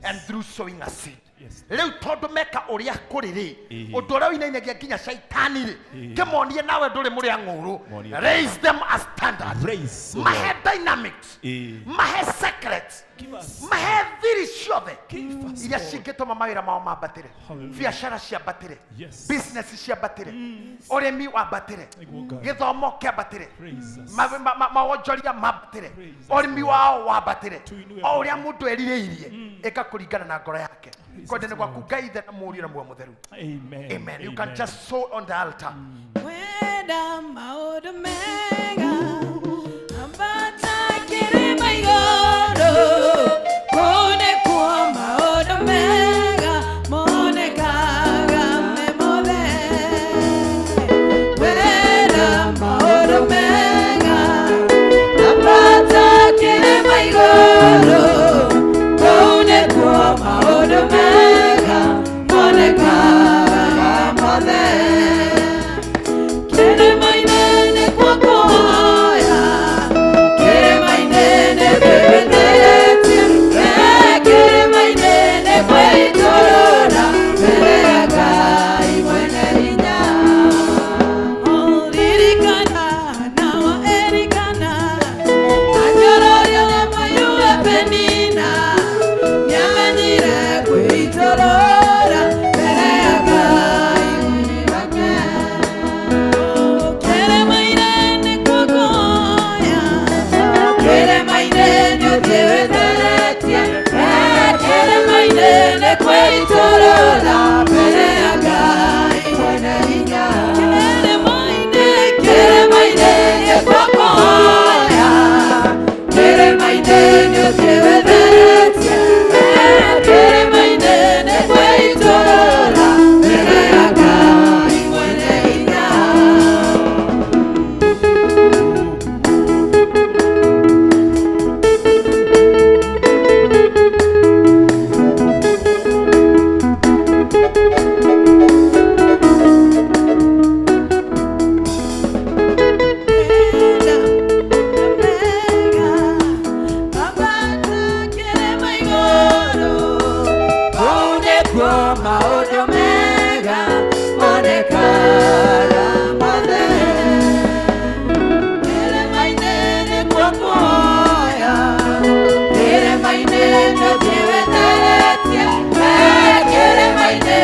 and through sowing a seed. Yes. Rĩu tondũ meka ũrĩa kũrĩ rĩ ũndũ ũrĩa wĩinainagia nginya shaitani rĩ kĩmonie nawe ndũrĩ mũrĩa ng'ũrũ. Raise them as standard. Raise. Mahe dynamics. Mahe secrets. Give us. Mahe thiri ciothe Give us, iria Lord. cingĩtũma mawĩra mao mambatĩre, Hallelujah. biacara ciambatĩre, Yes. business ciambatĩre, ũrĩmi wambatĩre, Nĩguo Ngai. gĩthomo kĩambatĩre, Praise us. mawonjoria mambatĩre, Praise us, ũrĩmi wao wambatĩre, Tuinue o ũrĩa mũndũ erirĩirie ĩkakũringana na ngoro yake. Praise Kwendene us, gwaku Lord. Ngai ithe na Mũriũ na Muoyo Mũtheru. Amen. Amen. You can just sow on the altar. Wenda maũndũ mega ambata kĩrĩma igũrũ kũu nĩkuo maũndũ mega monekaga me mothe. Wenda maũndũ mega ambata kĩrĩma igũrũ kũu nĩkuo maũndũ mega monekaga mothe. Kĩrĩma-inĩ kwa kũhoya, kĩrĩma-inĩ kwĩgĩthĩtie, kĩrĩma-inĩ kwĩitũrũra mbere ya Ngai mwene hinya. Ririkana nawe eririkana, anyororio mayuwe Penina, nĩamenyire kwĩitũrũra mbere ya Ngai mwene wake. Kĩrĩma-inĩ kwa kũhoya, kĩrĩma-inĩ nĩũthiũrũrũkĩtie, kĩrĩma-inĩ kwĩitũrũra mbere ya Ngai mwene hinya. Kĩrĩma-inĩ kwa kũhoya, kĩrĩma-inĩ nĩũthiũrũrũkĩtie, kĩrĩma-inĩ kwĩitũrũra mbere ya Ngai mwene hinya. Maũndũ mega monekaga mothe. Kĩrĩma-inĩ kwa kũhoya, kĩrĩma-inĩ nĩũthiũrũrũkĩtie, kĩrĩma-inĩ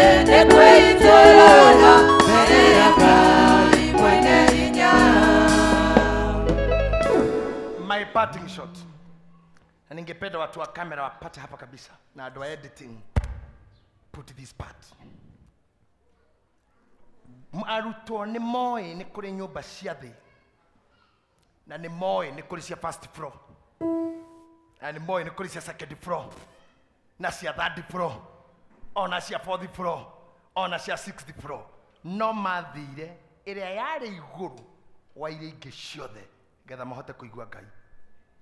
kwĩitũrũra mbere ya Ngai mwene hinya. My parting shot. Na ningependa watu wa kamera wapate hapa kabisa na watu wa editing put this part. Arutwo nĩ moĩ nĩ kũrĩ nyũmba cia thĩ na nĩ moĩ nĩ kũrĩ cia first floor na nĩ moĩ nĩ kũrĩ cia second floor na cia third floor ona cia fourth floor ona cia sixth floor no mathire ĩrĩa yarĩ igũrũ wa iria ingĩ ciothe getha mahote kũigua Ngai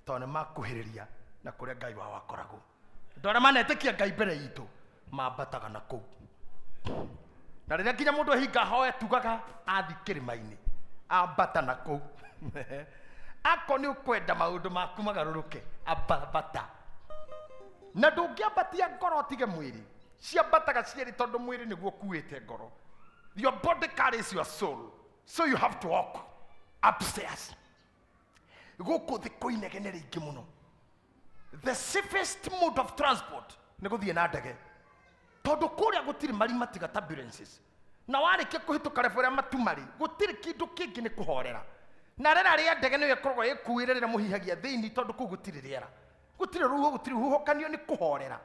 tondũ nĩ makuhĩrĩria na kũrĩa Ngai wao akoragwo. Andũ arĩa manetĩkia Ngai mbere itũ mambataga na kũu. Na rĩrĩa nginya mũndũ hinga hoya tugaga athi kĩrĩma-inĩ ambata na kũu. Ako nĩ ũkwenda maũndũ maku magarũrũke ambata. Na ndũngĩambatia ngoro tige mwĩrĩ. Ciambataga cierĩ tondũ mwĩrĩ nĩguo ũkuĩte ngoro. Your body carries your soul. So you have to walk upstairs. Gũkũ thĩ kũinege nĩ rĩingĩ mũno. The safest mode of transport nĩ gũthiĩ na ndege. Tondũ kũrĩa gũtirĩ marima tiga ambulances. Na warĩkia kũhĩtũka refu rĩa matumarĩ, gũtirĩ kĩndũ kĩngĩ nĩ kũhorera. Na rĩera rĩa ndege nĩyo ĩkoragwo ĩkuĩre rĩrĩa mũhihagia thĩinĩ tondũ kũu gũtirĩ rĩera. Gũtirĩ rũhuho, gũtirĩ huhokanio nĩ kũhorera.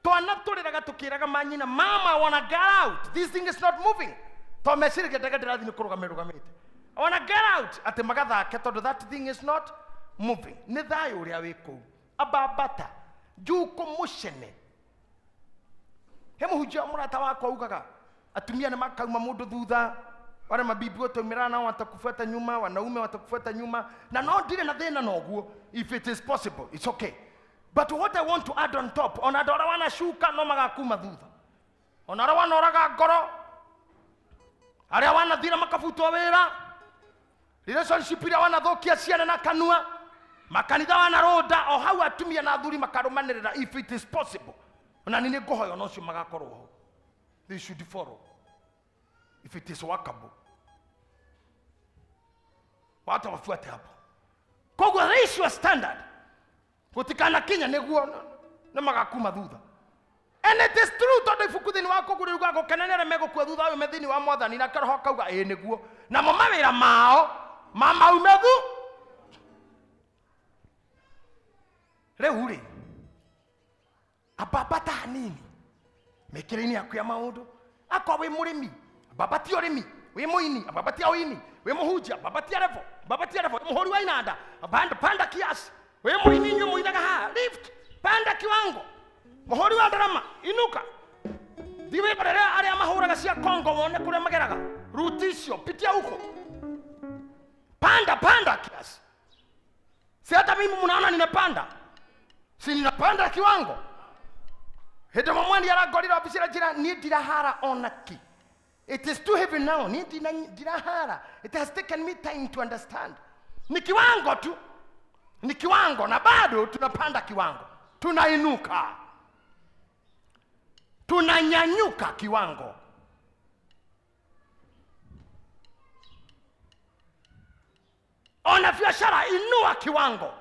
Twana tũrĩraga tũkĩraga manyina, mama, I wanna get out. This thing is not moving. Tondũ mecirĩria ndege ndĩrathiĩ nĩ kũrũgamĩte. I wanna get out. Atĩ magathake tondũ that thing is not moving. Nĩ thayũ ũrĩa wĩ kũu. Ababata. Juko mũcene. He mũhunjia mũrata wakwa ugaga atumia nĩ makauma mũndũ thutha, wale mabibi wote mirana watakufuata nyuma, wanaume watakufuata nyuma, na no ndire na thina na ũguo. If it is possible, it's okay. But what I want to add on top, ona dora wana shuka no magakuma thutha. Ona dora wana oraga ngoro aria wanathira makabutwo wira, relationship iria wanathokia ciana na kanua, makanitha wanaronda o hau atumia na athuri makarumanirira if it is possible. Na nini ngohoyo no cio magakorwo ho. They should follow if it is workable. Watu wafuate hapo. Koguo raise your standard. Gutikana Kenya niguo na magakuma thutha. And it is true tondu ibuku thini wako guriuga gukenanere megukua thutha uyu methini wa mwathani na karoho kauga niguo. Na mo mawira mao mama umethu. Riu ri ababata hanini mekirini yaku ya maundu akwa wi murimi babati urimi wi muini babati oini wi muhunjia babati revo muhori wa inanda panda kiasi wi muini nyu muinaga ha lift panda kiwango muhori wa drama inuka diwe barera aria mahuraga cia Kongo wone kuria mageraga rutisio pitia huko panda kiasi. Si hata mimi mnaona ninapanda, si ninapanda kiwango. Hete mwani aragorira ofisira jira ni dirahara onaki. It is too heavy now. Ni dirahara. It has taken me time to understand. Ni kiwango tu. Ni kiwango na bado tunapanda kiwango. Tunainuka. Tunanyanyuka kiwango. Ona biashara inua kiwango.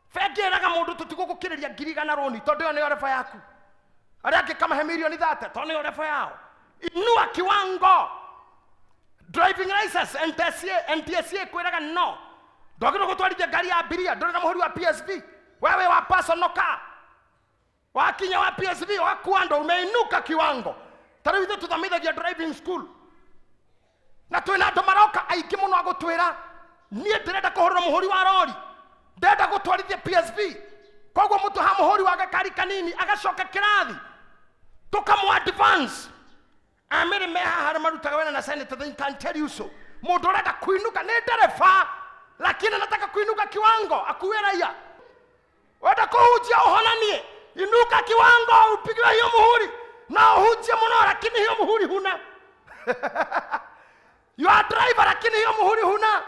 Fegeraga mundu tutigukukiriria ngiriga na roni tondu yo ni orefa yaku. Arake kama he milioni 30 tondu ni orefa yao. Inua kiwango. Driving license NTSA kwiraga no. Ndogiro gutwarithia ngari ya abiria ndori na muhuri wa PSV. Wewe wa personal car. Wakinya wa PSV wa kuando umeinuka kiwango. Tari ithu tuthamithagia driving school. Na twina andu maroka aingi muno agutwira nie ndirenda kuhurira muhuri wa rori ndenda gutwarithia PSV koguo mutu ha muhuri wa gakari kanini agacoka kirathi tukamu advance amiri meha har marutaga wena na senator they can tell you so mundu urenda kuinuka ni ndereba lakini nataka kuinuka kiwango akuwira ya wenda kuhujia uhonanie inuka kiwango upigwe hiyo muhuri na uhujie muno lakini hiyo muhuri huna. You are driver lakini hiyo muhuri huna.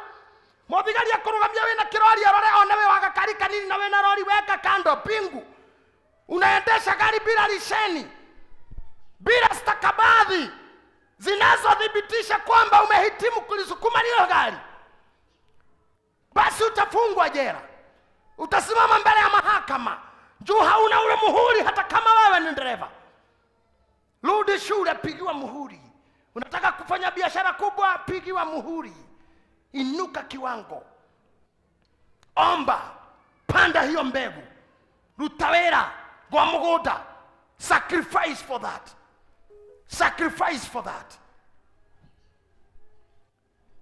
Mwathigari akurugamia wena kirori arore onewe wagakari kanini na wena rori weka kando pingu. Unaendesha gari bila leseni. Bila stakabadhi zinazothibitisha kwamba umehitimu kulisukuma hilo gari. Basi utafungwa jela. Utasimama mbele ya mahakama. Juu hauna ule muhuri hata kama wewe ni dereva. Rudi shule pigiwa muhuri. Unataka kufanya biashara kubwa pigiwa muhuri. Inuka kiwango. Omba. Panda hiyo mbegu. Rutawera. Gwa mugoda. Sacrifice for that. Sacrifice for that.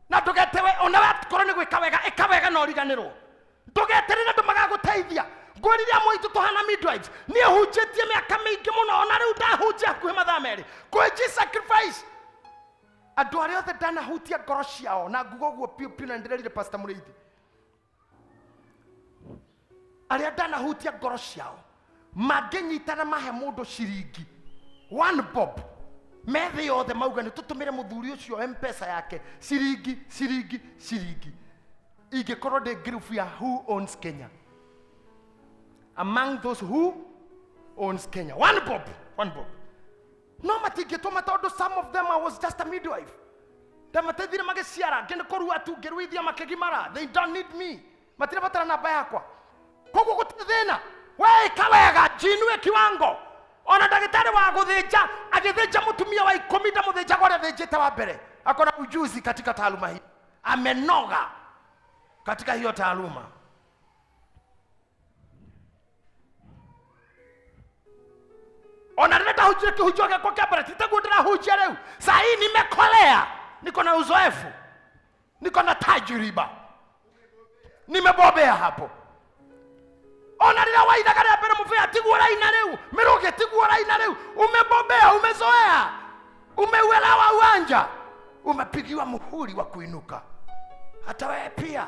Na tugetewe onawe korone gwikawega ikawega no riganiro. Tugeterera tumagaguteithia. Gwiriria moitu tuhana midwives. Ni hujetie miaka mingi muno ona riu ndahujia kwe mathameri. Kweji sacrifice. Andu aria othe ndanahutia ngoro ciao na ngugoguo piu na ndirerire pastor Mureithi. Aria ndanahutia ngoro ciao mangenyitana mahe mundu ciringi 1 bob methe yothe mauga ni tutumire muthuri ucio M-Pesa yake ciringi ingikorwo ndi group ya who owns Kenya. Among those who owns Kenya 1 bob. No matingetuma tondu some of them I was just a midwife. Damatethire mageciara ngene korua tu ngeruithia makegimara. They don't need me. Matire batara namba yakwa. Koguo gutithina. We kawega jinue kiwango. Ona ndagitari wa guthinja agithinja mutumia wa 10 ndamuthinja gore thinjite wa mbere. Akona ujuzi katika taaluma hii. Amenoga katika hiyo taaluma. Ona nenda hujire kihujoga kwa kabla titagodera hujia leo. Saa hii nimekolea. Niko na uzoefu. Niko na tajriba. Nimebobea hapo. Ona nila waida kare apere mufea tiguora ina leo. Miroge tiguora ina leo. Umebobea, umezoea. Umeuelewa uwanja. Umepigiwa muhuri wa kuinuka. Hata wewe pia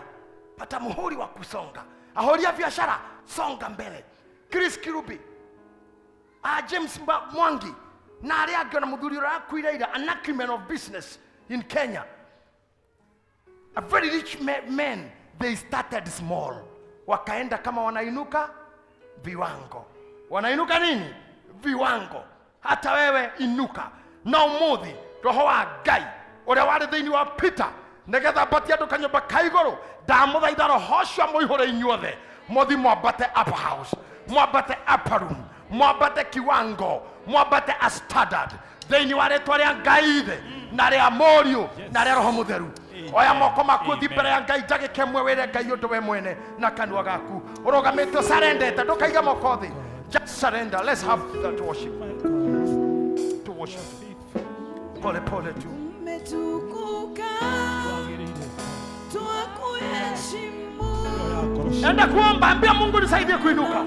pata muhuri wa kusonga. Ahoria biashara songa mbele. Chris Kirubi. James Mwangi na aria angiona muthuri urakuira ira, an acumen of business in Kenya. A very rich men, they started small. Wakaenda kama wanainuka viwango. Wanainuka nini? Viwango. Hata wewe inuka. Na umuthi roho wa Ngai uria wari thiini wa Peter negetha batia andu kanyumba kaiguru ndamuthaitha roho ucio muihure inyuothe muthi mwambate upper house, mwambate upper room, mwambate kiwango, mwambate a standard thiini wa ritwa ria Ngai ithe na ria Muriu na ria Roho Mutheru. Oya moko maku thi mbere ya Ngai njagi kemwe wire Ngai undu we mwene na kanua gaku urugamite surrender ndukaiga moko thi. Just surrender. Let's have that worship. To worship. Pole pole tu. Enda kuomba, ambia Mungu nisaidie kuinuka.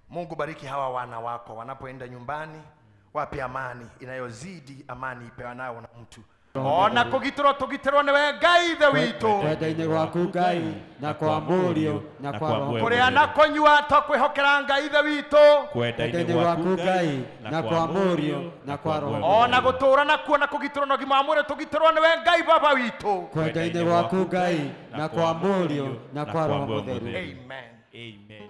Mungu bariki hawa wana wako wanapoenda nyumbani, wape amani inayozidi amani ipeanayo na mtu. Ona kugitiro tugitirwo ni we Ngai ithe witu kwenda-ini gwaku Ngai na kwa Muriu na kwa Roho kuria na kunyua tukwihokera Ngai ithe witu kwenda-ini gwaku Ngai na kwa Muriu na kwa Roho ona gutura na kuona kugitirwo na gima mwire tugitirwo ni we Ngai Baba witu kwenda-ini gwaku Ngai na kwa Muriu na kwa Roho Mutheru. Amen. Amen.